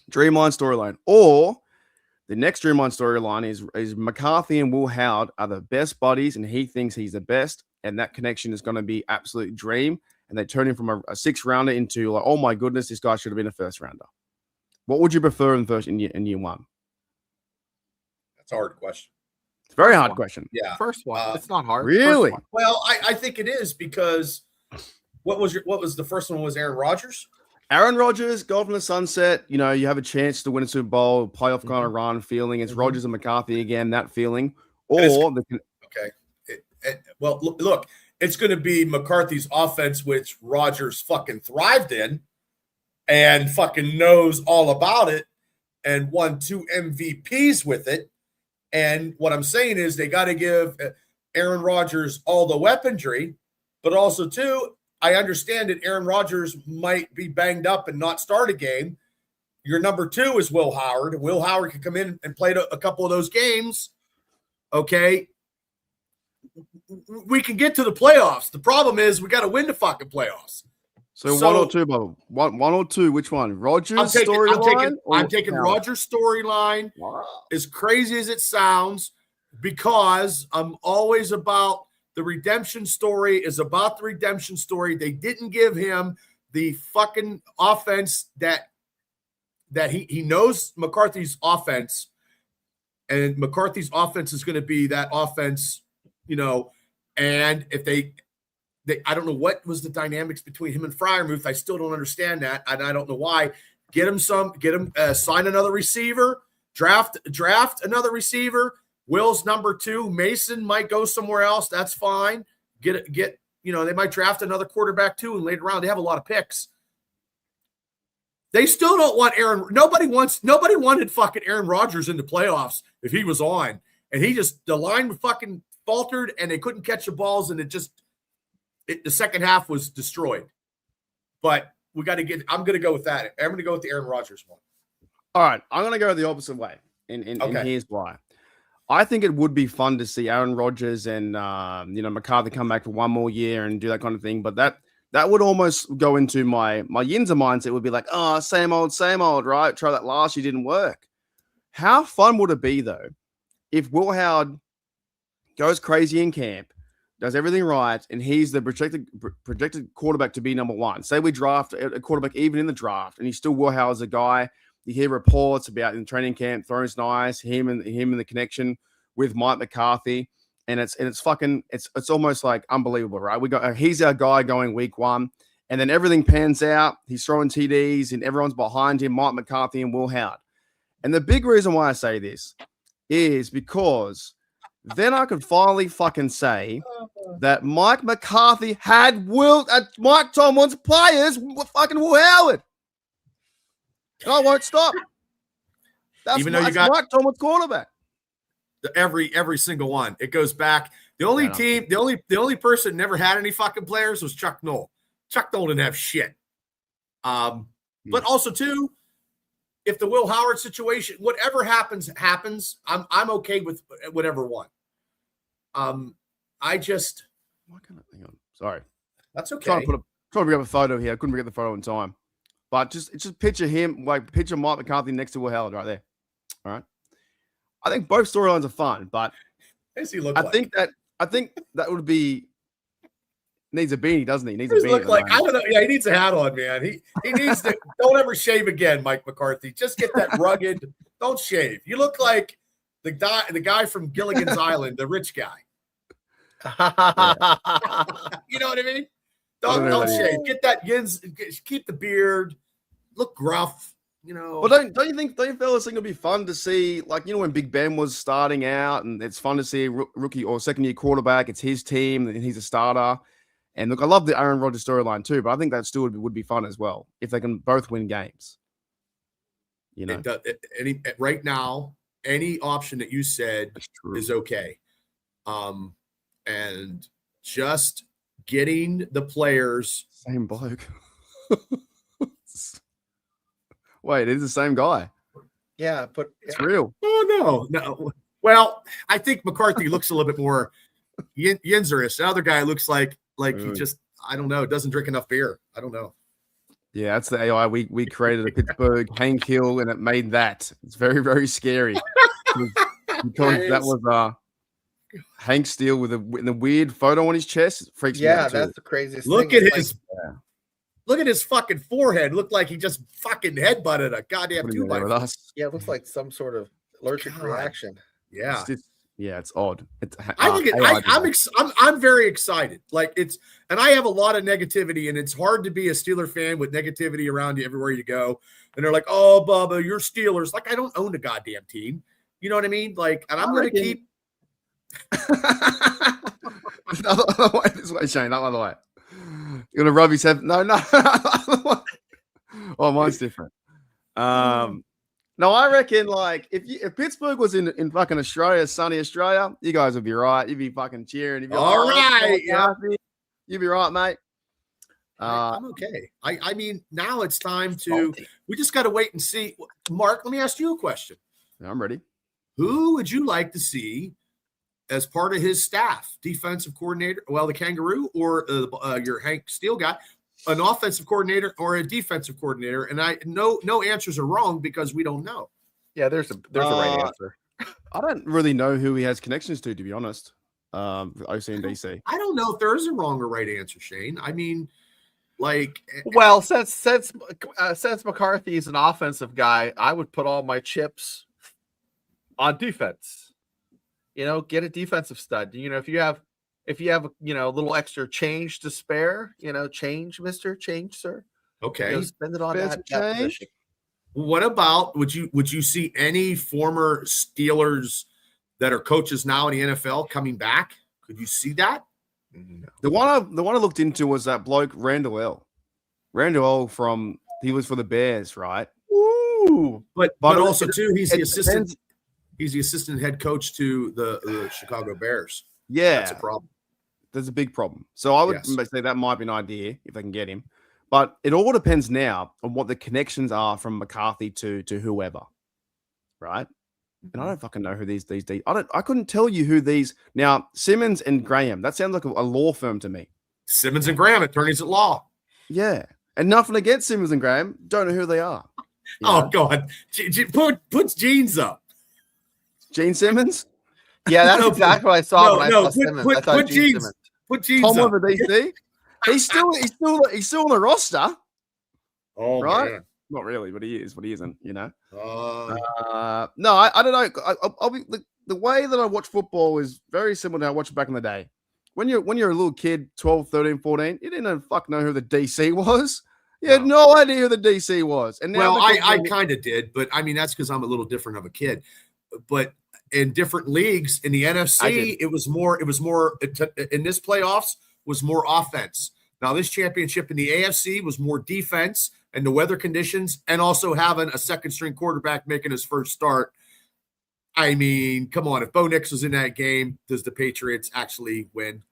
Dreamline storyline. Or the next Dreamline storyline is McCarthy and Will Howard are the best buddies and he thinks he's the best, and that connection is going to be absolute dream. And they turn him from a sixth rounder into like, oh my goodness, this guy should have been a first rounder. What would you prefer in year one? That's a hard question. Very hard question. Yeah. First one. It's not hard. Really? Well, I think it is because what was the first one was Aaron Rodgers? Aaron Rodgers, go from the sunset. You have a chance to win a Super Bowl, playoff kind of run feeling. It's Rodgers and McCarthy again, that feeling. Well, look, it's going to be McCarthy's offense, which Rodgers fucking thrived in and fucking knows all about it and won 2 MVPs with it. And what I'm saying is they got to give Aaron Rodgers all the weaponry, but also, too, I understand that Aaron Rodgers might be banged up and not start a game. Your number 2 is Will Howard. Will Howard can come in and play a couple of those games. Okay. we can get to the playoffs. The problem is we got to win the fucking playoffs. So one or two, Bob. One or two. Which one? Rodgers storyline? I'm taking Rodgers' storyline. Wow. As crazy as it sounds, because I'm always about the redemption story. Is about the redemption story. They didn't give him the fucking offense that he knows McCarthy's offense, and McCarthy's offense is going to be that offense, and if they I don't know what was the dynamics between him and Freiermuth. I still don't understand that, and I don't know why. Get him sign another receiver, draft another receiver. Will's number 2. Mason might go somewhere else. That's fine. Get they might draft another quarterback too, and later on they have a lot of picks. They still don't want Aaron. Nobody wanted fucking Aaron Rodgers in the playoffs if he was on, and the line fucking faltered, and they couldn't catch the balls, and the second half was destroyed. But I'm going to go with that. I'm going to go with the Aaron Rodgers one. All right. I'm going to go the opposite way. And here's why. I think it would be fun to see Aaron Rodgers and, McCarthy come back for one more year and do that kind of thing. But that would almost go into my Yinzer mindset. It would be like, oh, same old, right? Try that last year, didn't work. How fun would it be, though, if Will Howard goes crazy in camp, does everything right, and he's the projected quarterback to be number 1. Say we draft a quarterback even in the draft, and he's still Will Howard's a guy. You hear reports about in training camp, Thrones nice, him and the connection with Mike McCarthy, and it's almost like unbelievable, right? He's our guy going week 1, and then everything pans out. He's throwing TDs, and everyone's behind him, Mike McCarthy and Will Howard. And the big reason why I say this is because then I could finally fucking say that Mike McCarthy had Mike Tomlin's players with fucking Will Howard. And I won't stop. That's Mike Tomlin's quarterback. Every single one. It goes back. The only person that never had any fucking players was Chuck Noll. Chuck Noll didn't have shit. But also too, if the Will Howard situation, whatever happens, I'm okay with whatever one. Why can't I hang on? Sorry. That's okay. Trying to bring up a photo here. I couldn't bring up the photo in time. But just picture him, picture Mike McCarthy next to Will Howard right there. All right. I think both storylines are fun, but what does he look I like? think that would be needs a beanie, doesn't he? He look like, I don't know. Yeah, he needs a hat on, man. He needs to don't ever shave again, Mike McCarthy. Just get that rugged. Don't shave. You look like the guy from Gilligan's Island, the rich guy. You know what I mean? Don't shave. Get that keep the beard. Look gruff. Well, don't you fellas think it'll be fun to see, when Big Ben was starting out, and it's fun to see a rookie or second year quarterback. It's his team and he's a starter. And look, I love the Aaron Rodgers storyline too, but I think that still would be fun as well if they can both win games. Right now, any option that you said is okay. And just getting the players. Same bloke. Wait, it is the same guy. Yeah, but it's real. Oh, no. Well, I think McCarthy looks a little bit more Yinzerish. The other guy looks like he just, I don't know, doesn't drink enough beer. I don't know. Yeah, that's the AI. We created a Pittsburgh Hank Hill, and it made that. It's very, very scary. because that was Hank Steele with the weird photo on his chest. Freaks me out too. That's the craziest thing. Look at his fucking forehead. Looked like he just fucking headbutted a goddamn 2x4. Yeah, it looks like some sort of allergic reaction. Yeah. It's odd. I'm very excited. And I have a lot of negativity, and it's hard to be a Steeler fan with negativity around you everywhere you go. And they're like, "Oh, Bubba, you're Steelers." I don't own a goddamn team. You know what I mean? And I'm going to keep. This way, Shane. Not the way. You're gonna rub his head. No. Oh, mine's different. No, I reckon if Pittsburgh was in fucking Australia, sunny Australia, you guys would be right. You'd be fucking cheering. You'd be all right. Yeah. You'd be right, mate. I'm okay. I mean, now it's time to. We just got to wait and see. Mark, let me ask you a question. I'm ready. Who would you like to see as part of his staff, defensive coordinator, well, the Kangaroo or your Hank Steele guy, an offensive coordinator or a defensive coordinator? And no answers are wrong because we don't know. Yeah, there's a right answer. I don't really know who he has connections to be honest. OC and DC. I don't know if there is a wrong or right answer, Shane. I mean, well, since McCarthy is an offensive guy, I would put all my chips on defense. Get a defensive stud. If you have a little extra change to spare, change, sir. Okay, spend it on that position. What about would you see any former Steelers that are coaches now in the NFL coming back? Could you see that? No. The one I looked into was that bloke Randall L. He was for the Bears, right? Ooh, but also too, he's the assistant. He's the assistant head coach to the Chicago Bears. Yeah, that's a problem. There's a big problem. So I would say that might be an idea if they can get him. But it all depends now on what the connections are from McCarthy to whoever, right? And I don't fucking know who these I couldn't tell you who these now. Simmons and Graham. That sounds like a law firm to me. Simmons and Graham, attorneys at law. Yeah, and nothing against Simmons and Graham. Don't know who they are. Oh God, puts jeans up. Gene Simmons. Yeah, that's exactly what I saw when I saw Simmons. I thought Gene Simmons. Put jeans Tom up. over DC. He's still on the roster. Oh, right? Man. Not really, but he is, but he isn't. No, I don't know. I'll be the way that I watch football is very similar to how I watched it back in the day. When you're a little kid, 12, 13, 14, you didn't know who the DC was. You had no idea who the DC was. And now I kind of did, but I mean that's because I'm a little different of a kid. But in different leagues in the NFC, it was more in this playoffs was more offense. Now this championship in the AFC was more defense and the weather conditions, and also having a second string quarterback making his first start. I mean, come on, if Bo Nix was in that game, does the Patriots actually win?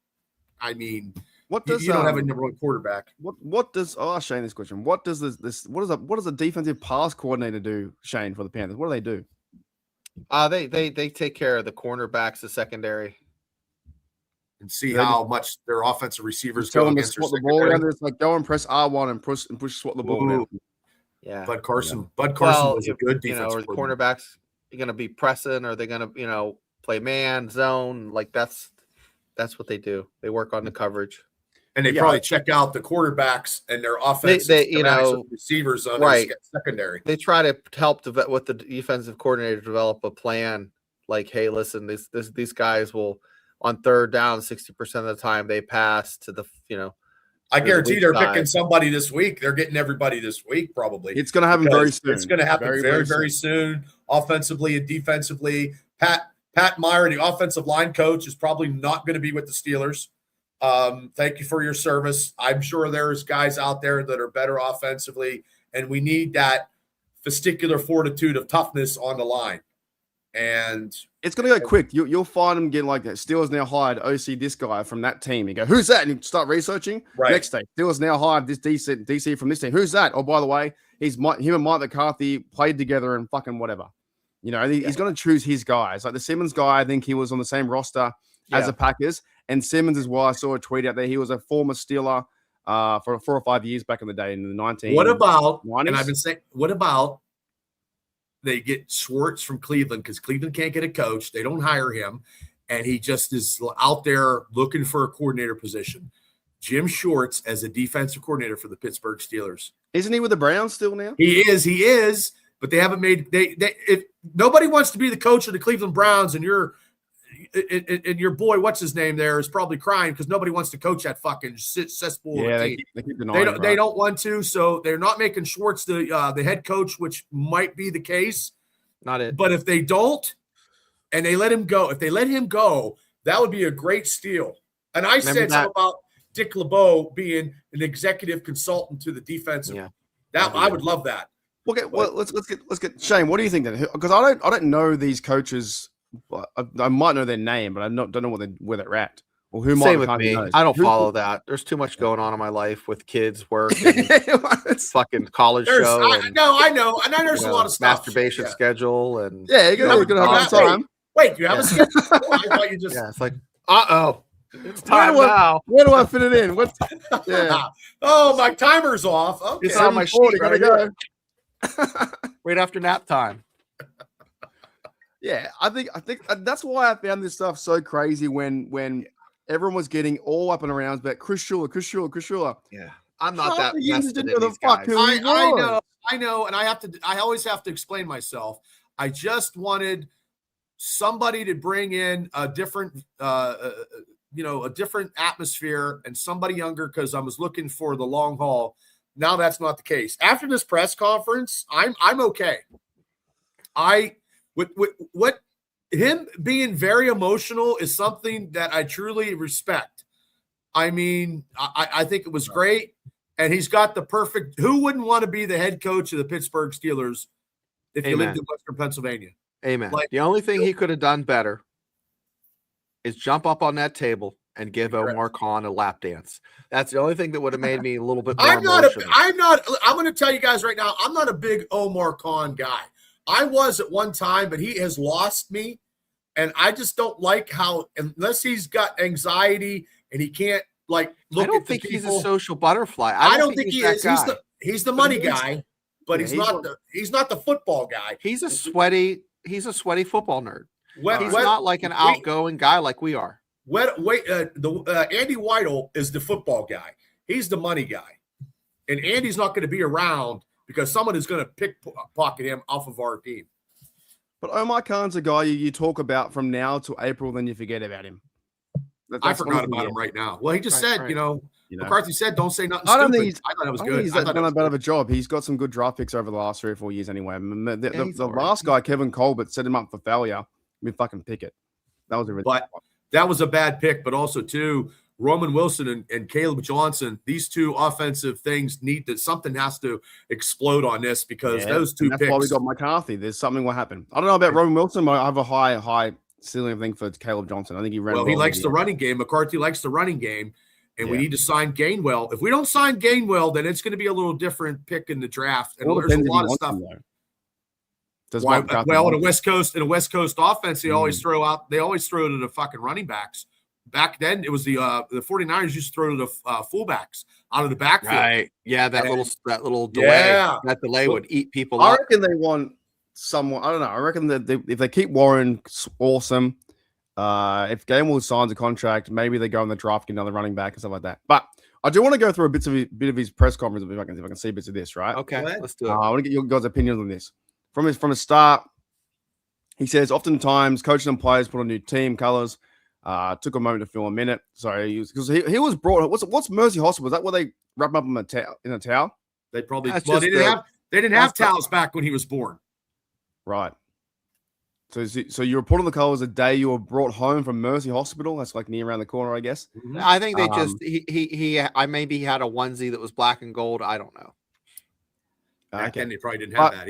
I mean, what does you don't have a number one quarterback? What does Shane this question? What does what does a defensive pass coordinator do, Shane, for the Panthers? What do they do? They take care of the cornerbacks, the secondary, and see how much their offensive receivers go go against the ball down. It's like go and press R1 and push swat the ball down. Yeah, Bud Carson was a good defense. Or the cornerbacks are going to be pressing, or they're going to play man zone. Like that's what they do. They work on the coverage. And they probably check out the quarterbacks and their offensive receivers on their secondary. They try to help with the defensive coordinator develop a plan. Like, hey, listen, these guys will on third down 60% of the time they pass to the I guarantee they're picking somebody this week. They're getting everybody this week probably. It's going to happen very soon. It's going to happen very soon. Offensively and defensively, Pat Meyer, the offensive line coach, is probably not going to be with the Steelers. Thank you for your service. I'm sure there's guys out there that are better offensively, and we need that testicular fortitude of toughness on the line. And it's going to go quick. You'll find them getting like that. Steelers now hired OC this guy from that team. You go, who's that? And you start researching. Right. Next day, Steelers now hired this DC from this team. Who's that? Oh, by the way, him and Mike McCarthy played together and fucking whatever. He's going to choose his guys. Like the Simmons guy, I think he was on the same roster as the Packers. And Simmons as well. I saw a tweet out there. He was a former Steeler for 4 or 5 years back in the day in the 1990s. What about? And I've been saying, what about they get Schwartz from Cleveland because Cleveland can't get a coach. They don't hire him, and he just is out there looking for a coordinator position. Jim Schwartz as a defensive coordinator for the Pittsburgh Steelers. Isn't he with the Browns still now? He is, but they haven't made if nobody wants to be the coach of the Cleveland Browns, and your boy, what's his name there, is probably crying because nobody wants to coach that fucking cesspool. Yeah, they keep denying they don't want to, so they're not making Schwartz the head coach, which might be the case. Not it. But if they don't, and they let him go, that would be a great steal. And I said something about Dick LeBeau being an executive consultant to the defensive. Yeah, I would love that. Okay, well, let's get Shane. What do you think then? Because I don't know these coaches. I might know their name, but I don't know where they're at. Well, who might with me? Knows. I don't follow that. There's too much going on in my life with kids, work, and fucking college show. I know, and there's a lot of stuff. Masturbation schedule, and you're gonna have time. Wait, you have a schedule? Oh, I thought you just. Yeah, it's like, it's time now. Where do I fit it in? What's yeah? Oh, my timer's off. Okay. It's on my sheet. Gotta Right go. right after nap time. Yeah, I think that's why I found this stuff so crazy when everyone was getting all up and around about Chris Shula. Yeah, I'm not that You vested didn't in know these the fuck guys. who he was. I know, and I always have to explain myself. I just wanted somebody to bring in a different, a different atmosphere and somebody younger because I was looking for the long haul. Now that's not the case. After this press conference, I'm okay. What him being very emotional is something that I truly respect. I mean, I think it was great. And he's got the perfect. Who wouldn't want to be the head coach of the Pittsburgh Steelers if you lived in Western Pennsylvania? Amen. Like, the only thing he could have done better is jump up on that table and give Omar Khan a lap dance. That's the only thing that would have made me a little bit more emotional. I'm going to tell you guys right now, I'm not a big Omar Khan guy. I was at one time, but he has lost me. And I just don't like how, unless he's got anxiety and he can't look at the people. I don't think he's a social butterfly. I don't think he is. He's the money guy, but he's not the football guy. He's a sweaty football nerd. He's not like an outgoing guy like we are. Andy Weidel is the football guy. He's the money guy. And Andy's not going to be around because someone is going to pickpocket him off of our team. But Omar Khan's a guy you talk about from now to April, then you forget about him. I forgot about him right now. Well, he just said, McCarthy said, don't say nothing I stupid. I thought it was I good. think he's done a bit of a job. He's got some good draft picks over the last 3 or 4 years anyway. The last guy, Kevin Colbert, set him up for failure with fucking Pickett. That was a really that was a bad pick, but also, too, Roman Wilson and Caleb Johnson, these two offensive things something has to explode on this because those two picks. That's why we got McCarthy. There's something will happen. I don't know about Roman Wilson, but I have a high ceiling thing for Caleb Johnson. I think he ran well. He likes the running game. McCarthy likes the running game, and we need to sign Gainwell. If we don't sign Gainwell, then it's going to be a little different pick in the draft. And there's a lot of stuff. In a West Coast offense, they always throw to the fucking running backs. Back then, it was the 49ers used to throw to the fullbacks out of the backfield. Right. Yeah, that little delay. Yeah. That delay would eat people up. I reckon they want someone. I don't know. I reckon that if they keep Warren, awesome. If Gainwell signs a contract, maybe they go in the draft, get another running back and stuff like that. But I do want to go through a bit of his press conference if I can see bits of this. Right? Okay, let's do it. I want to get your guys' opinions on this. From the start, he says oftentimes coaches and players put on new team colors. Took a moment to film a minute. Sorry, he was brought. What's Mercy Hospital? Was that where they wrap him up in a towel? They probably they didn't have towels back when he was born. Right. So you were put on the colors the day you were brought home from Mercy Hospital. That's like near around the corner, I guess. Mm-hmm. I think they maybe he had a onesie that was black and gold. I don't know. Back then they probably didn't have that.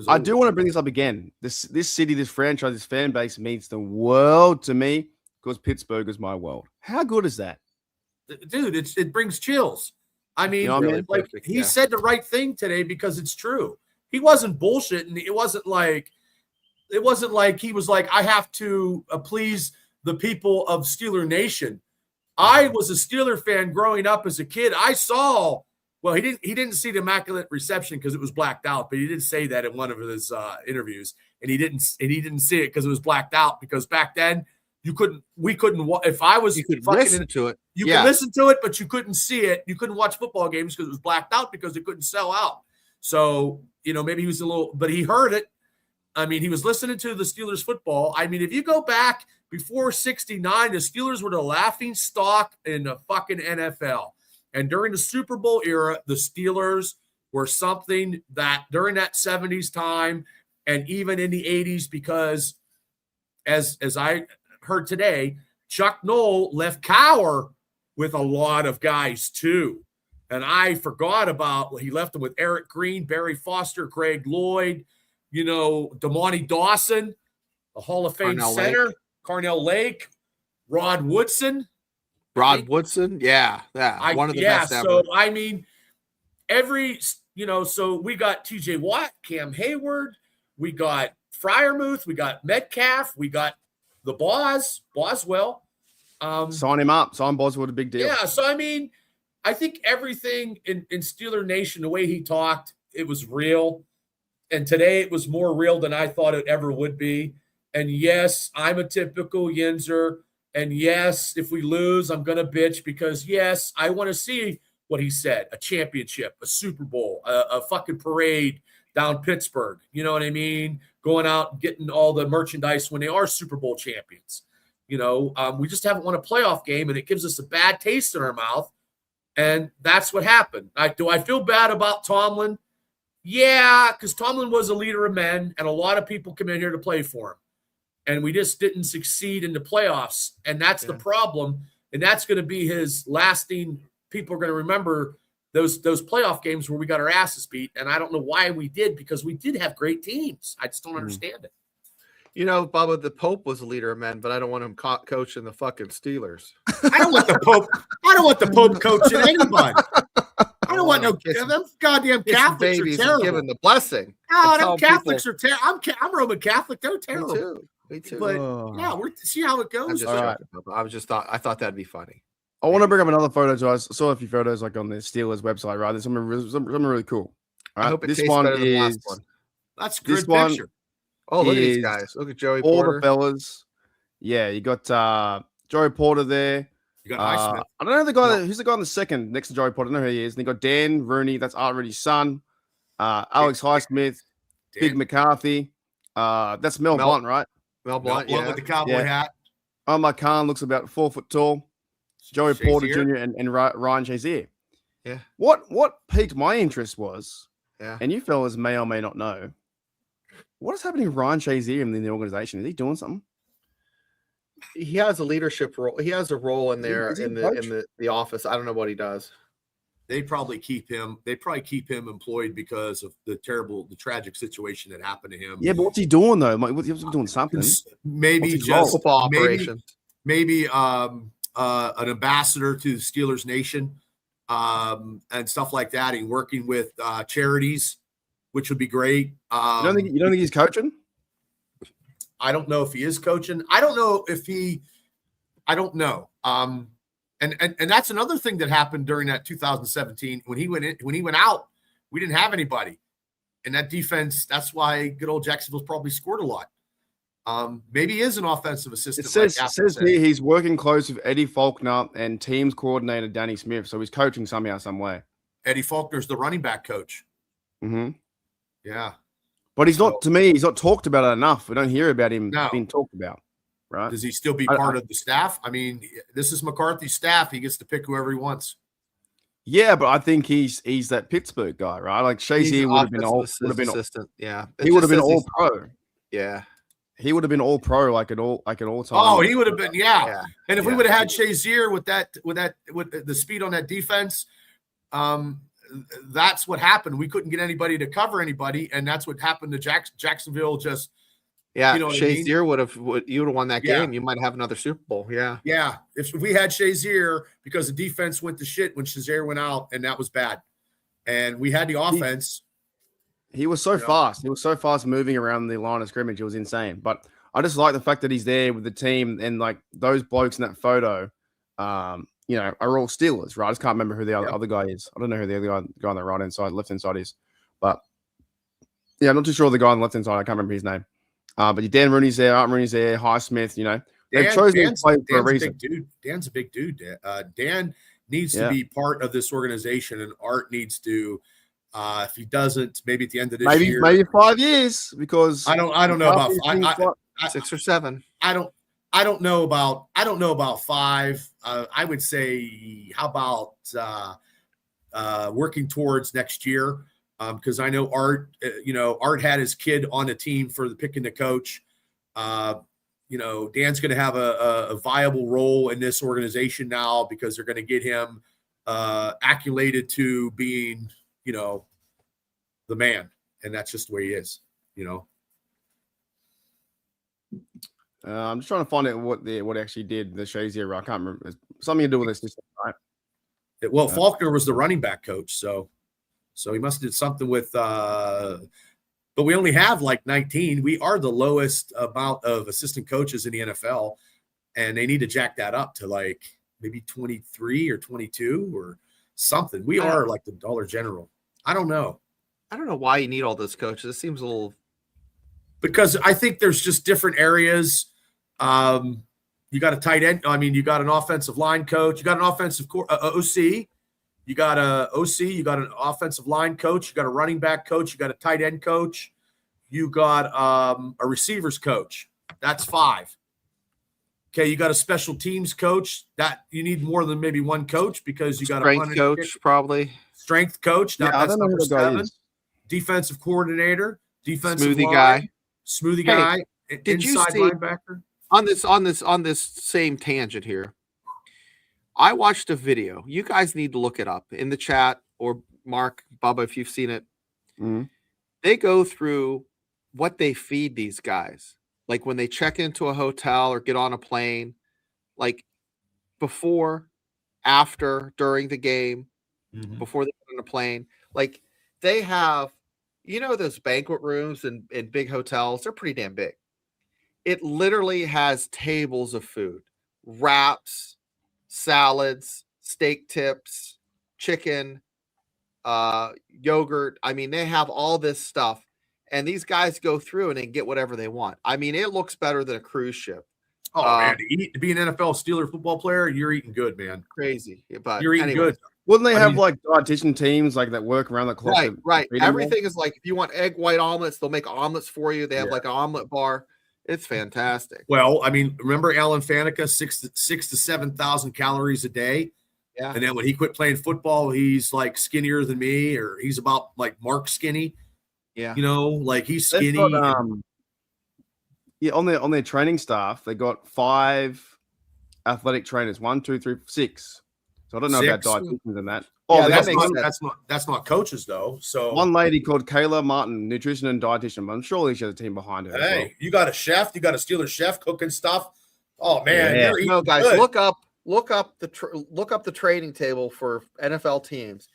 I do want to bring this up again. This city, this franchise, this fan base means the world to me because Pittsburgh is my world. How good is that? Dude, it brings chills. I mean, he said the right thing today because it's true. He wasn't bullshitting. It wasn't like he was like, I have to please the people of Steeler Nation. I was a Steeler fan growing up as a kid. I saw. Well, he didn't see the immaculate reception because it was blacked out, but he did say that in one of his interviews, and he didn't see it because it was blacked out. Because back then we couldn't. If I was, you could listen to it. You could listen to it, but you couldn't see it. You couldn't watch football games because it was blacked out because it couldn't sell out. So maybe he was but he heard it. I mean, he was listening to the Steelers football. I mean, if you go back before '69, the Steelers were the laughing stock in the fucking NFL. And during the Super Bowl era, the Steelers were something that during that 70s time and even in the 80s, because as I heard today, Chuck Noll left Cowher with a lot of guys too. And I forgot about he left them with Eric Green, Barry Foster, Greg Lloyd, Damani Dawson, a Hall of Fame center, Carnell Lake, Rod Woodson. Yeah, one of the best ever. So I mean, so we got TJ Watt, Cam Hayward, We got Freiermuth. We got Metcalf. We got the Boswell. Sign him up. Sign Boswell, a big deal. Yeah. So, I mean, I think everything in Steeler Nation, the way he talked, it was real. And today it was more real than I thought it ever would be. And yes, I'm a typical Yinzer. And yes, if we lose, I'm going to bitch because, yes, I want to see what he said, a championship, a Super Bowl, a fucking parade down Pittsburgh. You know what I mean? Going out and getting all the merchandise when they are Super Bowl champions. You know, we just haven't won a playoff game, and it gives us a bad taste in our mouth. And that's what happened. Do I feel bad about Tomlin? Yeah, because Tomlin was a leader of men, and a lot of people come in here to play for him. And we just didn't succeed in the playoffs. And that's the problem. And that's going to be his lasting. People are going to remember those playoff games where we got our asses beat. And I don't know why we did, because we did have great teams. I just don't understand it. You know, Bubba, the Pope was a leader of men, but I don't want him coaching the fucking Steelers. I don't want the Pope. I don't want the Pope coaching anybody. I don't want no them goddamn Catholics are terrible. Giving the blessing. No, them Catholics are terrible. I'm Roman Catholic. They're terrible. Me too. But yeah, we're see how it goes. I thought that'd be funny. I want to bring up another photo. So I saw a few photos like on the Steelers website. Right, there's something really cool. Right? I hope this one is the last one. That's a good picture. Oh, look at these guys. Look at Joey all Porter. All the fellas. Yeah, you got Joey Porter there. You got Highsmith. I don't know the guy. Who's the guy on the second next to Joey Porter? I don't know who he is. And you got Dan Rooney. That's Art Rooney's son. Alex Highsmith. Big McCarthy. That's Mel Blunt, right? Mel Blunt, with the cowboy hat. Omar Khan looks about 4 foot tall. Joey Porter Jr. and Ryan Shazier. Yeah. What piqued my interest was, yeah, and you fellas may or may not know, what is happening with Ryan Shazier in the organization? Is he doing something? He has a leadership role. He has a role in there in the office. I don't know what he does. They probably keep him employed because of the tragic situation that happened to him. Yeah, but what's he doing though? He's doing something. Maybe just football operation. Maybe an ambassador to the Steelers Nation, and stuff like that, and working with charities, which would be great. You don't think he's coaching? I don't know if he is coaching. I don't know. And that's another thing that happened during that 2017 when he went out, we didn't have anybody. And that defense, that's why good old Jacksonville's probably scored a lot. Maybe he is an offensive assistant. It says here he's working close with Eddie Faulkner and teams coordinator Danny Smith. So he's coaching somehow, some way. Eddie Faulkner's the running back coach. Mm-hmm. Yeah. But he's not talked about it enough. We don't hear about him being talked about. Right. Does he still be part of the staff? I mean, this is McCarthy's staff. He gets to pick whoever he wants. Yeah, but I think he's that Pittsburgh guy, right? Like Shazier would have been assistant. Yeah, he would have been all pro. Yeah, he would have been all pro like an all time. Oh, he would have been. Yeah. And if we would have had Shazier with the speed on that defense, that's what happened. We couldn't get anybody to cover anybody, and that's what happened to Jacksonville. Just. Yeah, you know Shazier would have won that game. You might have another Super Bowl. Yeah. Yeah. If we had Shazier, because the defense went to shit when Shazier went out, and that was bad. And we had the offense. He was so fast. He was so fast moving around the line of scrimmage. It was insane. But I just like the fact that he's there with the team, and like those blokes in that photo, are all Steelers, right? I just can't remember who the other guy is. I don't know who the other guy on the right hand side, left hand side is. But yeah, I'm not too sure the guy on the left hand side. I can't remember his name. But Dan Rooney's there, Art Rooney's there, Highsmith, they've chosen to play for a reason. Dan's a big dude. Dan needs to be part of this organization, and Art needs to, if he doesn't, maybe at the end of this year. Maybe 5 years, because I don't know about 6 or 7. I don't know about 5. I would say, how about working towards next year? Because I know Art had his kid on the team for picking the coach. Dan's going to have a viable role in this organization now, because they're going to get him acclimated to being, the man. And that's just the way he is, I'm just trying to find out what actually did the Shazier. I can't remember. It's something to do with this system, right? Faulkner was the running back coach, so he must have did something with but we only have like 19. We are the lowest amount of assistant coaches in the NFL, and they need to jack that up to like maybe 23 or 22 or something. We are like the Dollar General. I don't know why you need all those coaches. It seems a little, because I think there's just different areas. You got a tight end. I mean, you got an offensive line coach. You got an offensive OC. You got a OC. You got an offensive line coach. You got a running back coach. You got a tight end coach. You got a receivers coach. That's 5. Okay, you got a special teams coach. That you need more than maybe one coach because you got a strength coach, probably strength coach. Yeah, That's I don't know number who the guy 7. is. Defensive coordinator. Defensive smoothie line, guy. Smoothie Hey, guy. did you Inside see- linebacker. On this same tangent here, I watched a video. You guys need to look it up in the chat, or Mark, Bubba, if you've seen it. Mhm. They go through what they feed these guys, like when they check into a hotel or get on a plane, like before, after, during the game, before they get on a plane. Like they have, those banquet rooms in big hotels, they're pretty damn big. It literally has tables of food, wraps, salads, steak tips, chicken, yogurt. I mean, they have all this stuff, and these guys go through and they get whatever they want. I mean, it looks better than a cruise ship. Oh man, to be an NFL Steeler football player, you're eating good, man. Crazy, but You're eating good. Wouldn't they have like dietitian teams like that work around the clock? Right. Everything is like, if you want egg white omelets, they'll make omelets for you. They have like an omelet bar. It's fantastic. Well, I mean, remember Alan Faneca, 6 to 7,000 calories a day. Yeah. And then when he quit playing football, he's like skinnier than me, or he's about like Mark skinny. Yeah. Like he's They've skinny. got, on their training staff, they got 5 athletic trainers. 1, 2, 3, 6. So I don't know 6? about dietitians and that. Yeah, they that got makes one, sense. that's not coaches though. So one lady called Kayla Martin, nutrition and dietitian. But I'm sure she has a team behind her. hey, as well. you got a chef, you got a Steelers chef cooking stuff. Oh man, Yeah. you're eating No, guys, good. look up the training table for NFL teams,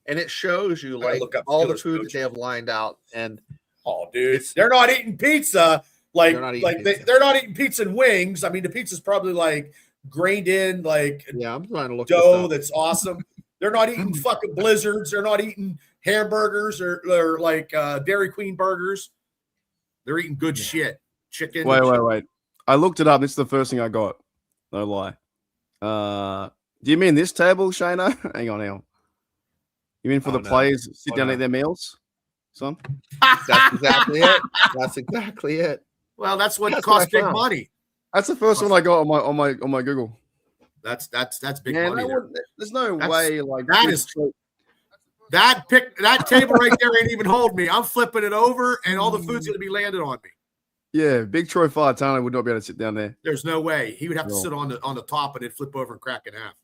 and it shows you I like look up all the Steelers food that coaches. they have lined out. And Oh, dude, they're not eating pizza. Like, They're not eating pizza. they're not eating pizza and wings. I mean, the pizza's probably like grained in, like yeah, I'm trying to look this dough up. that's awesome. They're not eating fucking blizzards. They're not eating hamburgers or like Dairy Queen burgers. They're eating good shit. Chicken. Wait. I looked it up. This is the first thing I got. No lie. Do you mean this table, Shayna? Hang on. You mean for the players sit down and eat their meals, son? That's exactly it. That's exactly it. Well, that's what That's costs what I big found. money. That's the first one I got on my Google. That's big Man, money. There. there's no That's- way like that is that table right there ain't even hold me. I'm flipping it over, and all the food's gonna be landed on me. Yeah, Big Troy Falatana would not be able to sit down there. There's no way he would have to No. sit on the top and it'd flip over and crack in half.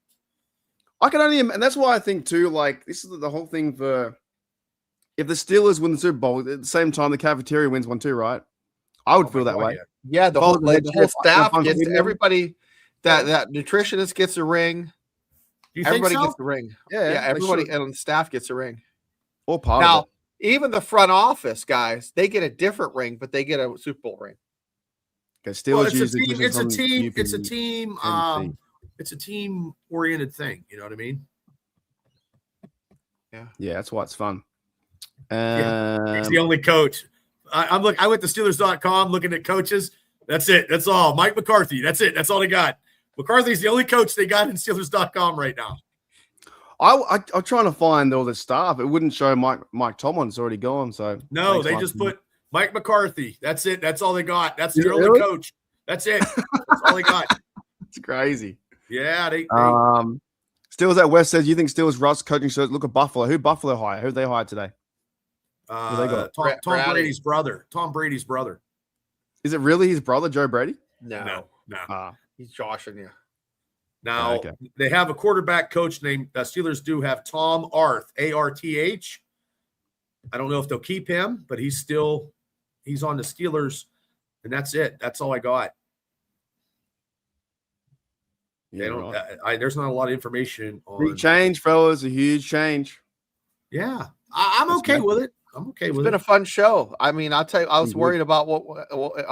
I can only, and that's why I think too. Like this is the whole thing for if the Steelers win the Super Bowl at the same time, the cafeteria wins one too, right? I would feel that way. Yeah. Yeah, the Well, whole, the the whole chef- staff the gets fun- everybody. That nutritionist gets a ring. Do you Everybody think so? gets a ring. Yeah, Yeah, they everybody should. and the staff gets a ring. Or part Now, of it. even the front office guys, they get a different ring, but they get a Super Bowl ring. Okay, Steelers Well, it's use a team. nutrition It's a from team. UP It's a team. and It's a team oriented thing. You know what I mean? yeah, that's why it's fun. He's the only coach. I went to Steelers.com looking at coaches. That's it. That's all. Mike McCarthy. That's it. That's all they got. McCarthy's the only coach they got in Steelers.com right now. I'm trying to find all the staff. It wouldn't show Mike Tomlin's already gone. So No, thanks, they Mike. just put Mike McCarthy. That's it. That's all they got. That's Is their it only really? coach. That's it. That's all they got. It's crazy. Yeah, they Steelers at West says you think Steelers Russ coaching search. Look at Buffalo. Who Buffalo hire? Who they hired today? they got? Tom Brady. Brady's brother. Tom Brady's brother. Is it really his brother, Joe Brady? No. He's joshing you. Now Okay. they have a quarterback coach named Steelers do have Tom Arth, A-R-T-H. I don't know if they'll keep him, but he's on the Steelers, and that's it. That's all I got. They don't. There's not a lot of information on. Big change, fellas. A huge change. Yeah, I'm That's okay good. with it. I'm okay It's with been it. a fun show. I mean, I'll tell you, I was worried about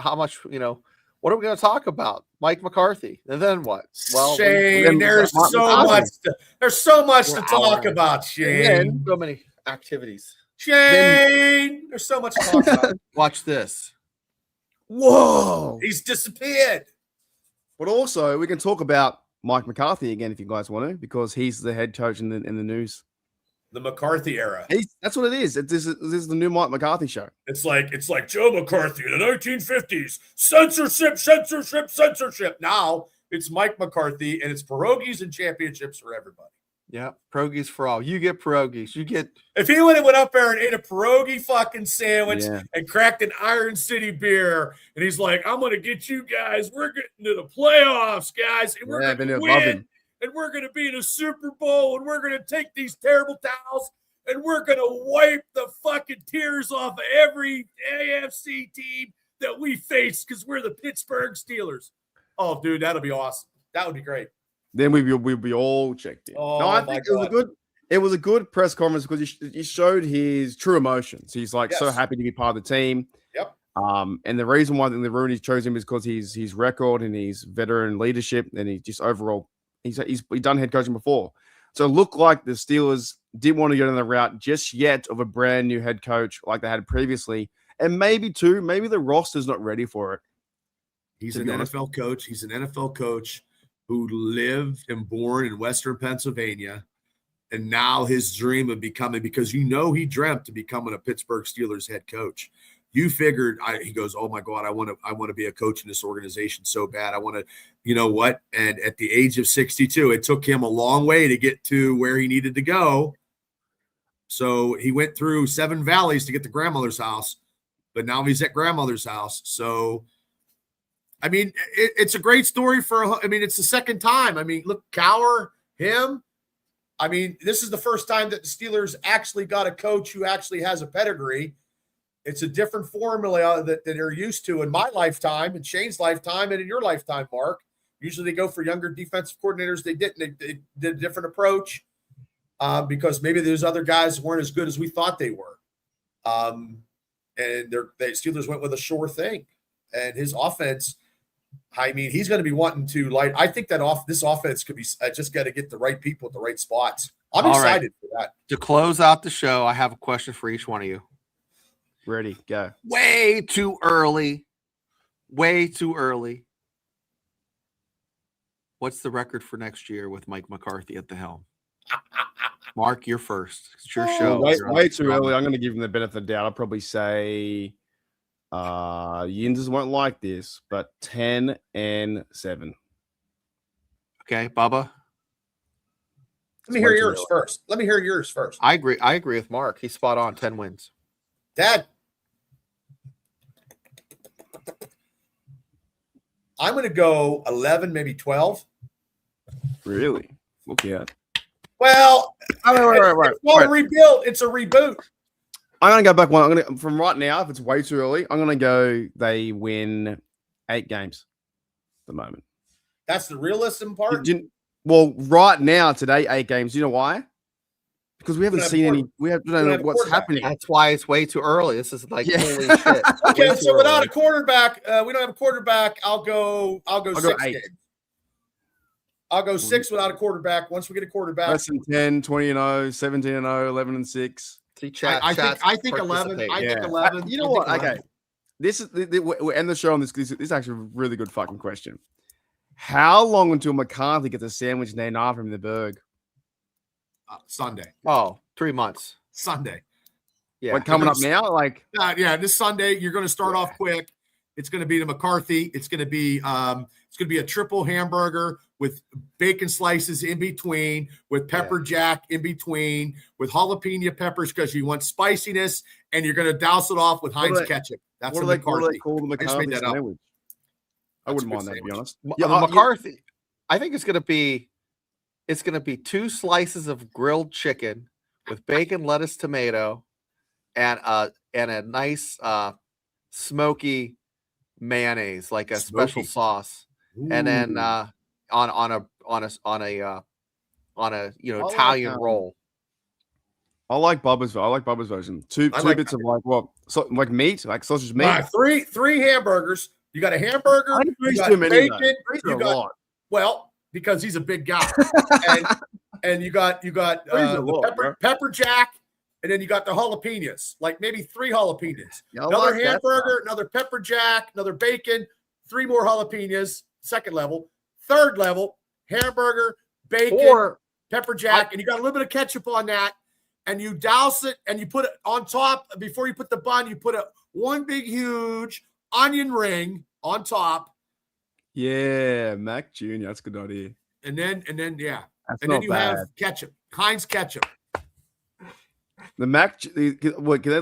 how much, what are we going to talk about? Mike McCarthy. And then what? Well, Shane, there's so much to talk about, Shane. So many activities. Shane, there's so much to talk about. Watch this. Whoa. He's disappeared. But also, we can talk about Mike McCarthy again if you guys want to, because he's the head coach in the news. The McCarthy era. That's what it is. This is the new Mike McCarthy show. It's like Joe McCarthy in the 1950s. Censorship. Now it's Mike McCarthy, and it's pierogies and championships for everybody. Yeah, pierogies for all. You get pierogies. You get. If he would have went up there and ate a pierogi fucking sandwich and cracked an Iron City beer, and he's like, "I'm going to get you guys. We're getting to the playoffs, guys, and we're going to win." And we're going to be in a Super Bowl, and we're going to take these terrible towels, and we're going to wipe the fucking tears off of every AFC team that we face because we're the Pittsburgh Steelers. Oh, dude, that'll be awesome. That would be great. Then we'd be all checked in. Oh, no, I think it was a good press conference because he showed his true emotions. He's like so happy to be part of the team. Yep. And the reason why the Rooney chose him is because his record and his veteran leadership, and he just overall. He's done head coaching before. So it looked like the Steelers didn't want to go down the route just yet of a brand new head coach like they had previously. And maybe the roster's not ready for it. He's an NFL coach. He's an NFL coach who lived and born in Western Pennsylvania. And now his dream of becoming, because he dreamt of becoming a Pittsburgh Steelers head coach. You figured, he goes, oh my God, I want to be a coach in this organization so bad. I want to, you know what? And at the age of 62, it took him a long way to get to where he needed to go. So he went through 7 valleys to get to grandmother's house, but now he's at grandmother's house. So, I mean, it's a great story it's the second time. I mean, look, Cowher, him. I mean, this is the first time that the Steelers actually got a coach who actually has a pedigree. It's a different formula that they're used to in my lifetime, in Shane's lifetime, and in your lifetime, Mark. Usually they go for younger defensive coordinators. They didn't. They did a different approach because maybe those other guys weren't as good as we thought they were. And the Steelers went with a sure thing. And his offense, I mean, he's going to be wanting to I think that this offense could be just got to get the right people at the right spots. I'm excited for that. To close out the show, I have a question for each one of you. Ready, go. Way too early. What's the record for next year with Mike McCarthy at the helm? Mark, you're first. It's your show. Way too early. I'm going to give him the benefit of the doubt. I'll probably say Yinzers won't like this, but 10-7. Okay, Bubba. Let me hear yours first. I agree with Mark. He's spot on. 10 wins. Dad. I'm going to go 11, maybe 12. Really? Okay. Well, it's not a rebuild. It's a reboot. I'm going to go back one. From right now, if it's way too early, I'm going to go they win 8 games at the moment. That's the realism part? Well, right now, today, 8 games. You know why? Because we haven't seen any. We don't know what's happening. That's why it's way too early. This is like holy shit. Okay, so without a quarterback, we don't have a quarterback. I'll go 6 games. I'll go 6 without a quarterback. Once we get a quarterback, less than 10, 20-0, 17-0, 11-6. See, I think 11. I think 11. You know what? Okay, this is we'll end the show on this. This is actually a really good fucking question. How long until McCarthy gets a sandwich named after him in the Berg? Sunday. Oh, 3 months. Sunday. Yeah. What, coming up now? Like, this Sunday, you're going to start off quick. It's going to be the McCarthy. It's going to be a triple hamburger with bacon slices in between, with pepper jack in between, with jalapeno peppers because you want spiciness, and you're going to douse it off with Heinz ketchup. That's what McCarthy. What do they call the McCarthy sandwich? I wouldn't mind that, to be honest. Yeah, McCarthy. I think it's going to be 2 slices of grilled chicken with bacon, lettuce, tomato, and a nice smoky mayonnaise, like a special sauce. Ooh. And then on a Italian roll. I like Bubba's version. Two bits of like what? So, like meat, like sausage meat. Three hamburgers. You got a hamburger. You got bacon. You got well because he's a big guy, and you got pepper jack, and then you got the jalapenos, like maybe 3 jalapenos. Another hamburger, another pepper jack, another bacon, 3 more jalapenos. Second level, third level, hamburger, bacon, pepper jack, and you got a little bit of ketchup on that. And you douse it, and you put it on top. Before you put the bun, you put one big, huge onion ring on top. Yeah, Mac Jr. That's a good idea. And then, yeah. That's and then you have ketchup, Heinz ketchup. The Mac, are they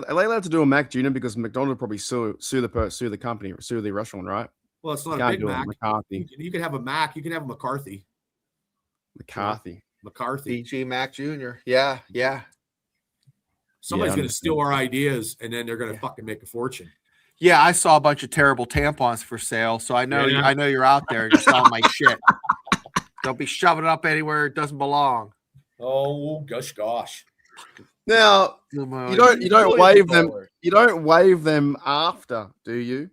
allowed to do a Mac Jr. because McDonald's will probably sue the company, sue the restaurant, right? Well, it's not a Big Mac. McCarthy. You can have a Mac. You can have a McCarthy. McCarthy. BG Mac Jr. Yeah. Somebody's going to steal our ideas, and then they're going to fucking make a fortune. Yeah, I saw a bunch of terrible tampons for sale, so I know you're out there. You're selling my shit. Don't be shoving it up anywhere it doesn't belong. Oh gosh. Now you don't wave them. You don't wave them after, do you?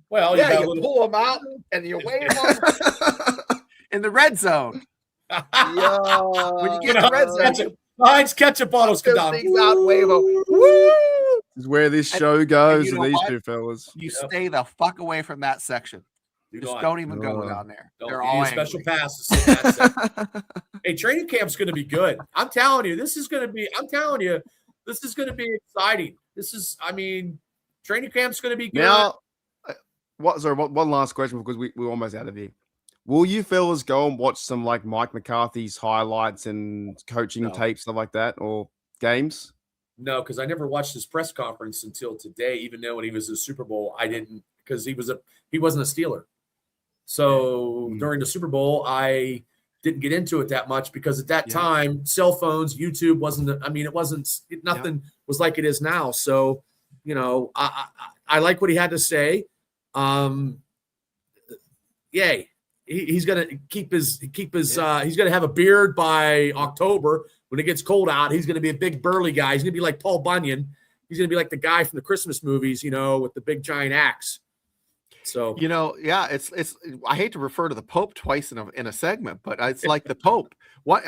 Well, you pull them out and you wave them in the red zone. Yeah. When you get to red zone. Heinz ketchup bottles come down. Things out, wave them. This is where this show goes, and these two fellas. You stay the fuck away from that section. Don't even go down there. They're all special passes. Hey, training camp's going to be good. I'm telling you, this is going to be exciting. Training camp's going to be good. Now, one last question because we're almost out of here. Will you fellas go and watch some like Mike McCarthy's highlights and coaching tapes, stuff like that, or games? No, because I never watched his press conference until today. Even though when he was in the Super Bowl, I didn't, because he wasn't a Steeler. So during the Super Bowl, I didn't get into it that much because at that time, cell phones, YouTube nothing was like it is now. So, I like what he had to say. Yay. He's gonna he's gonna have a beard by October when it gets cold out. He's gonna be a big burly guy. He's gonna be like Paul Bunyan. He's gonna be like the guy from the Christmas movies, with the big giant axe. So it's I hate to refer to the Pope twice in a segment, but it's like the Pope.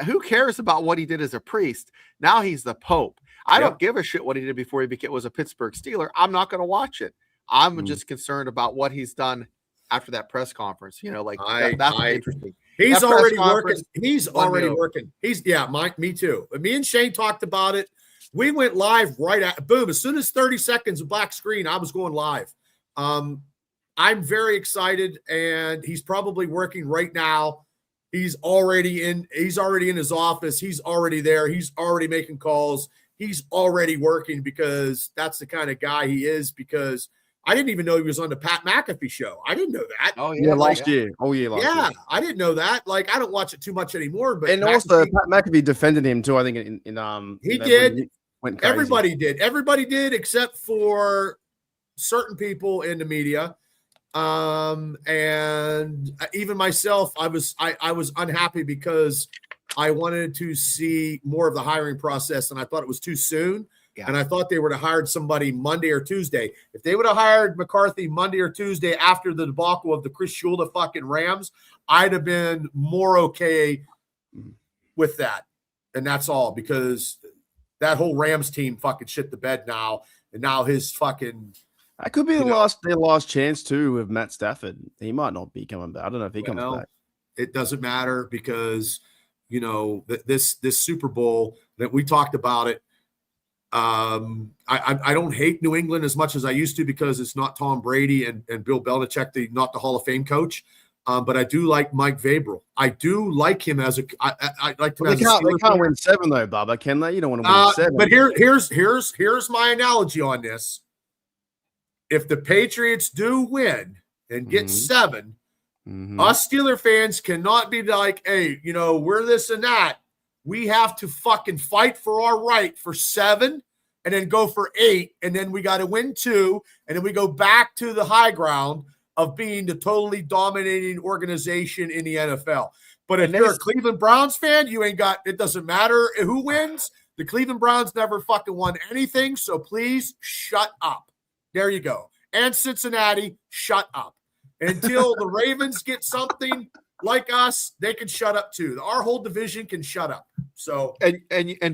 Who cares about what he did as a priest? Now he's the Pope. I don't give a shit what he did before he was a Pittsburgh Steeler. I'm not going to watch it. I'm just concerned about what he's done after that press conference. That's interesting. He's already working. Me too. Me and Shane talked about it. We went live boom. As soon as 30 seconds of black screen, I was going live. I'm very excited, and he's probably working right now. He's already in his office. He's already there. He's already making calls. He's already working because that's the kind of guy he is. Because I didn't even know he was on the Pat McAfee show. I didn't know that. Oh yeah, last year. Yeah, I didn't know that. Like, I don't watch it too much anymore. But also Pat McAfee defended him too. I think he did. Everybody did. Everybody did except for certain people in the media. And even myself, I was unhappy because I wanted to see more of the hiring process, and I thought it was too soon. Yeah. And I thought they would have hired somebody Monday or Tuesday. If they would have hired McCarthy Monday or Tuesday after the debacle of the Chris Shula fucking Rams, I'd have been more okay with that. And that's all, because that whole Rams team fucking shit the bed now. And now his fucking... That could be their last chance too with Matt Stafford. He might not be coming back. I don't know if he comes back. It doesn't matter because, this Super Bowl that we talked about it. I don't hate New England as much as I used to because it's not Tom Brady and Bill Belichick, not the Hall of Fame coach. But I do like Mike Vrabel. I do like him as I like him. They can't win 7 though, Bubba. Can they? You don't want to win 7. But here's my analogy on this. If the Patriots do win and get 7, us Steeler fans cannot be like, hey, we're this and that. We have to fucking fight for our right for 7 and then go for 8. And then we got to win 2. And then we go back to the high ground of being the totally dominating organization in the NFL. But if you're a Cleveland Browns fan, you ain't got, it doesn't matter who wins. The Cleveland Browns never fucking won anything, so please shut up. There you go. And Cincinnati, shut up. Until the Ravens get something like us, they can shut up too. Our whole division can shut up. So and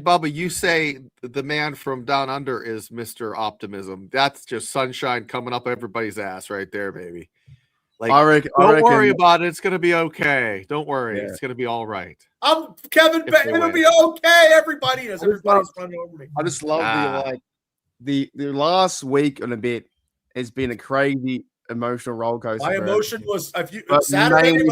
Bubba, you say the man from down under is Mr. Optimism. That's just sunshine coming up everybody's ass right there, baby. Like, don't worry about it. It's gonna be okay. Don't worry. Yeah. It's gonna be all right. I'm Kevin. It'll be okay. Everybody is. Everybody's running over me. I just love the last week and a bit has been a crazy emotional roller coaster. My emotion was Saturday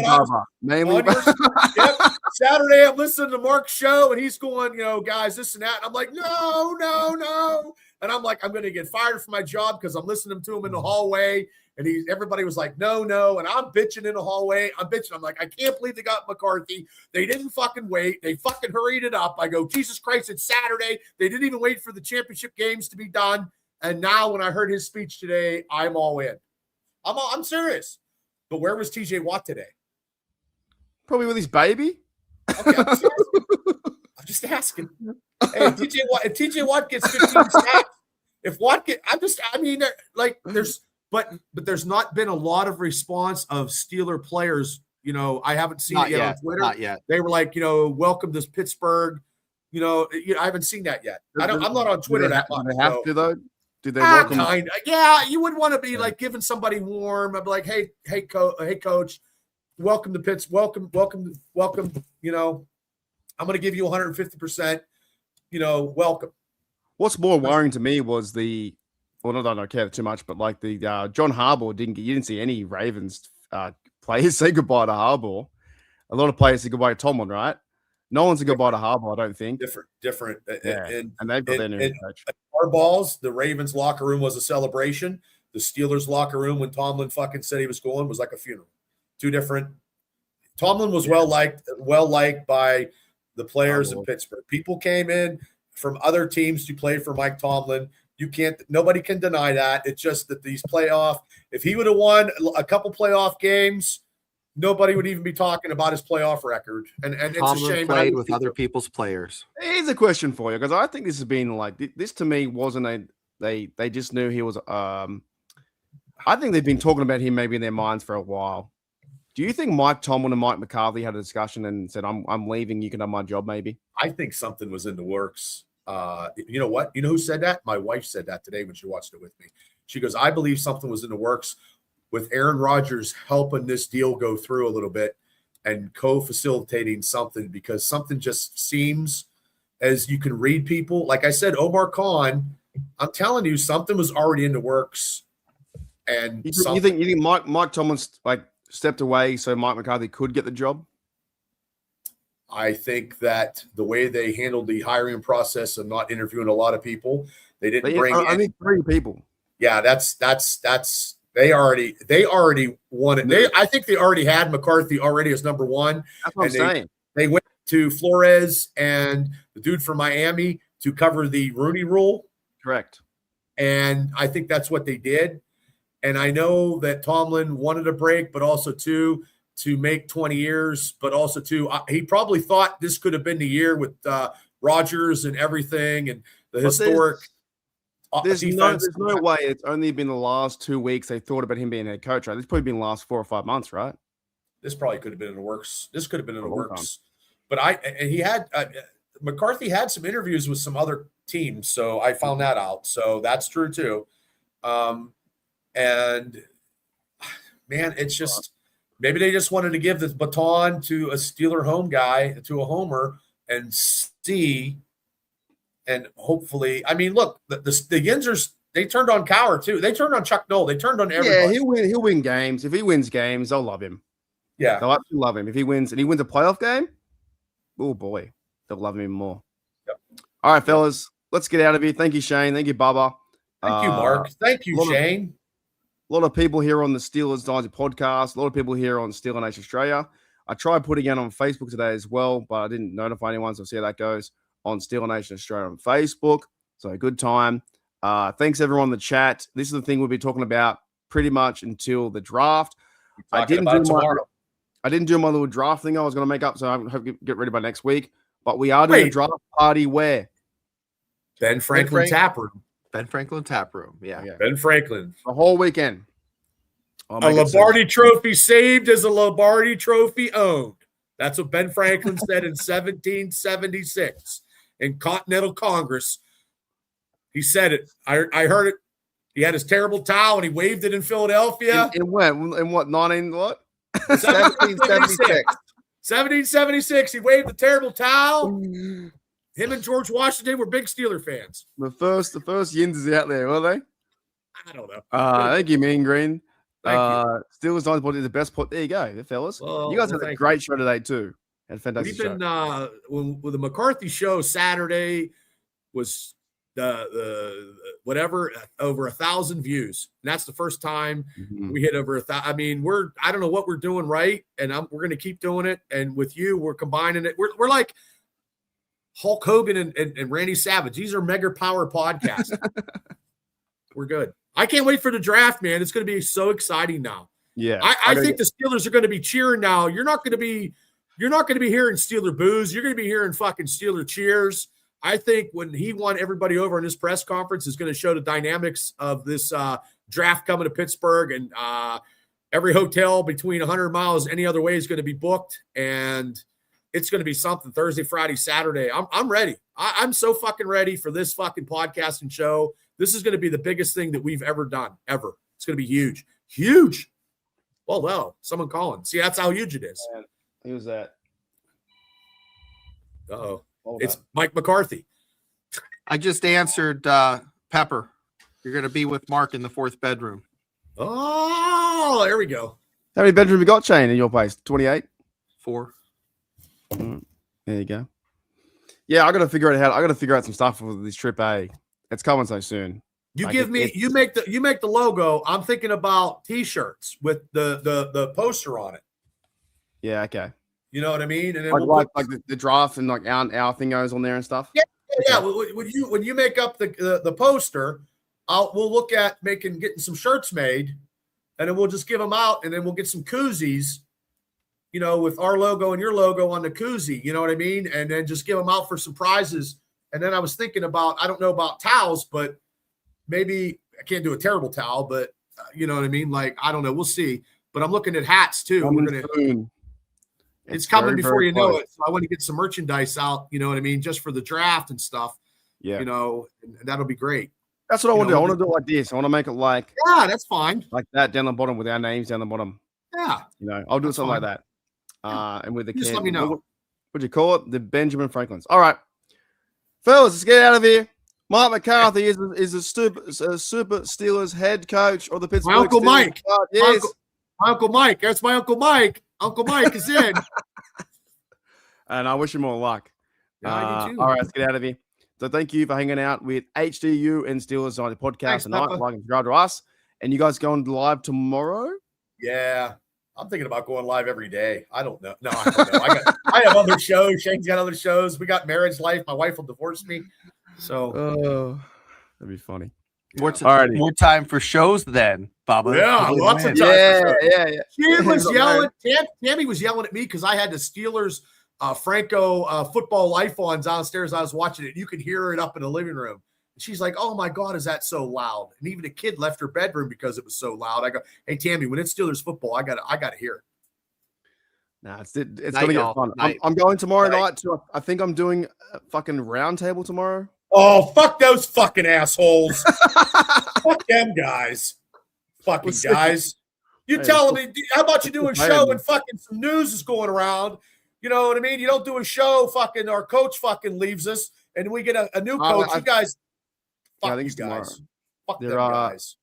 Saturday I'm listening to Mark's show and he's going, guys, this and that. And I'm like, no. And I'm like, I'm going to get fired from my job because I'm listening to him in the hallway. And everybody was like, no. And I'm bitching in the hallway. I'm like, I can't believe they got McCarthy. They didn't fucking wait. They fucking hurried it up. I go, Jesus Christ, it's Saturday. They didn't even wait for the championship games to be done. And now when I heard his speech today, I'm all in. I'm serious. But where was TJ Watt today? Probably with his baby. Okay, I'm just asking. Hey, if TJ Watt gets 15 sacks, if Watt get, there's not been a lot of response of Steeler players. I haven't seen it yet on Twitter. Not yet. They were like, welcome to Pittsburgh. I haven't seen that yet. I'm not on Twitter that much. Do they have to though? Do they welcome? Yeah, you wouldn't want to be like giving somebody warm. I'd be like, hey, coach, welcome to Pitts. Welcome. I'm going to give you 150%. Welcome. What's more worrying to me was I don't care too much, but like the John Harbaugh you didn't see any Ravens players say goodbye to Harbaugh. A lot of players say goodbye to Tomlin, right? No one's a goodbye to Harbaugh, I don't think. Different. Yeah. And they've got their new coach. Our balls, the Ravens locker room was a celebration. The Steelers locker room, when Tomlin fucking said he was going, was like a funeral. Two different. Tomlin was well liked by the players in Pittsburgh. People came in from other teams to play for Mike Tomlin. Nobody can deny that. It's just that these if he would have won a couple playoff games, nobody would even be talking about his playoff record. And it's Tomlin a shame. Played with other people's players. Here's a question for you, because I think this has been like this to me wasn't they just knew he was. I think they've been talking about him maybe in their minds for a while. Do you think Mike Tomlin and Mike McCarthy had a discussion and said, I'm leaving, you can have my job maybe? I think something was in the works. You know what? You know who said that? My wife said that today when she watched it with me. She goes, I believe something was in the works with Aaron Rodgers helping this deal go through a little bit and co-facilitating something, because something just seems, as you can read people, like I said, Omar Khan, I'm telling you, something was already in the works. And you think Mike Tomlin's like stepped away so Mike McCarthy could get the job? I think that the way they handled the hiring process and not interviewing a lot of people, they didn't bring only 3 people. Yeah, that's they already won it. I think they already had McCarthy already as number one. That's what I'm saying. They went to Flores and the dude from Miami to cover the Rooney Rule. Correct. And I think that's what they did. And I know that Tomlin wanted a break, but also to make 20 years, but also he probably thought this could have been the year with Rodgers and everything and the historic. There's no way it's only been the last 2 weeks they thought about him being head coach, right? It's probably been the last 4 or 5 months, right? This probably could have been in the works. This could have been in the works. But McCarthy had some interviews with some other teams, so I found that out. So that's true too. And man, it's just maybe they just wanted to give this baton to a Steeler home guy, to a homer, and see. And hopefully, I mean, look, the Yinzers, they turned on Cowher too. They turned on Chuck Noll. They turned on everybody. Yeah, he'll win games. If he wins games, they'll love him. Yeah. They'll actually love him. If he wins a playoff game, oh boy, they'll love him even more. Yep. All right, fellas, let's get out of here. Thank you, Shane. Thank you, Bubba. Thank you, Mark. Thank you, Shane. A lot of people here on the Steelers Dynasty podcast. A lot of people here on Steeler Nation Australia. I tried putting it on Facebook today as well, but I didn't notify anyone, so we'll see how that goes on Steeler Nation Australia on Facebook. So good time. Thanks everyone in the chat. This is the thing we'll be talking about pretty much until the draft. I didn't do my little draft thing I was going to make up, so I hope to get ready by next week. But we are doing a draft party where Ben Franklin Tap Room. Ben Franklin Tap Room. Yeah. Ben Franklin. The whole weekend. A Lombardi trophy saved is a Lombardi trophy owned. That's what Ben Franklin said in 1776 in Continental Congress. He said it. I heard it. He had his terrible towel and he waved it in Philadelphia. In what? 1776. 1776. He waved the terrible towel. Him and George Washington were big Steeler fans. The first Yinzers out there, were they? I don't know. Thank you, Mean Green. Thank you. Steelers Dynasty the best pot. There you go, fellas. Well, you guys had a great show today too. And fantastic We've been show. with the McCarthy show Saturday was the whatever over 1,000 views. And that's the first time we hit over 1,000. I mean, I don't know what we're doing right, and we're going to keep doing it. And with you, we're combining it. We're like Hulk Hogan and Randy Savage. These are mega power podcasts. We're good. I can't wait for the draft, man. It's going to be so exciting now. Yeah, I think the Steelers are going to be cheering now. You're not going to be hearing Steeler boos. You're going to be hearing fucking Steeler cheers. I think when he won everybody over in his press conference is going to show the dynamics of this draft coming to Pittsburgh, and every hotel between 100 miles any other way is going to be booked, and it's going to be something Thursday, Friday, Saturday. I'm ready. I'm so fucking ready for this fucking podcasting show. This is going to be the biggest thing that we've ever done, ever. It's going to be huge. Huge. Well, someone calling. See, that's how huge it is. Who's that? Uh-oh. It's Mike McCarthy. I just answered Pepper. You're going to be with Mark in the 4th bedroom. Oh, there we go. How many bedrooms you got, Shane, in your place? 28? 4. There you go. Yeah, I got to figure out some stuff for this trip A. It's coming so soon. You make the logo. I'm thinking about t-shirts with the poster on it. Yeah, okay. You know what I mean? And then like the draft and like our thing goes on there and stuff. Yeah. When you make up the poster, we'll look at getting some shirts made, and then we'll just give them out, and then we'll get some koozies, with our logo and your logo on the koozie. You know what I mean? And then just give them out for some prizes. And then I was thinking about, I don't know about towels, but maybe I can't do a terrible towel, but you know what I mean? Like, I don't know. We'll see. But I'm looking at hats too. It's coming before you know it. So I want to get some merchandise out, you know what I mean? Just for the draft and stuff. Yeah. And that'll be great. That's what I want to do. I want to do it like this. I want to make it like, yeah, that's fine. Like that down the bottom with our names down the bottom. Yeah. I'll do something like that. And with the just let me know. What'd you call it? The Benjamin Franklins. All right. Fellas, let's get out of here. Mike McCarthy is a super Steelers head coach or the Pittsburgh my Uncle Steelers. Mike. Yes. My Uncle Mike. That's my Uncle Mike. Uncle Mike is in. And I wish him all luck. Yeah, I do too. All right, let's get out of here. So thank you for hanging out with HDU and Steelers on the podcast tonight. Like and subscribe to us. And you guys going live tomorrow? Yeah. I'm thinking about going live every day. I don't know. No, I don't know. I have other shows. Shane's got other shows. We got marriage life. My wife will divorce me. So that'd be funny. More time for shows then, Baba. Yeah, lots of time. Yeah. She was yelling. Tammy was yelling at me because I had the Steelers Franco football life on downstairs. I was watching it. You could hear it up in the living room. She's like, "Oh my God, is that so loud?" And even a kid left her bedroom because it was so loud. I go, "Hey Tammy, when it's Steelers football, I got to hear it." Nah, it's gonna get fun. I'm going tomorrow night to. I think I'm doing a fucking round table tomorrow. Oh, fuck those fucking assholes! Fuck them guys, fucking guys. You telling me? How about you do a show and fucking some news is going around? You know what I mean? You don't do a show, fucking our coach fucking leaves us, and we get a new coach. You guys. I think it's guys. Fuck them guys.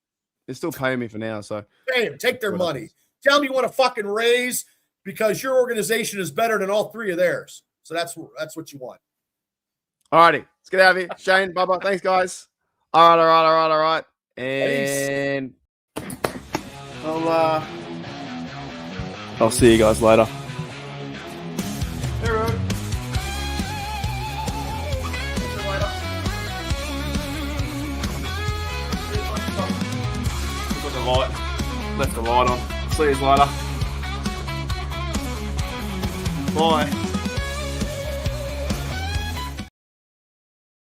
They're still paying me for now, so pay them. Take their money. Tell them you want a fucking raise because your organization is better than all three of theirs. So that's what you want. All righty, let's get out of here. Shane, Bubba, thanks guys. All right. And I'll see you guys later. Left the light on. See you later. Bye.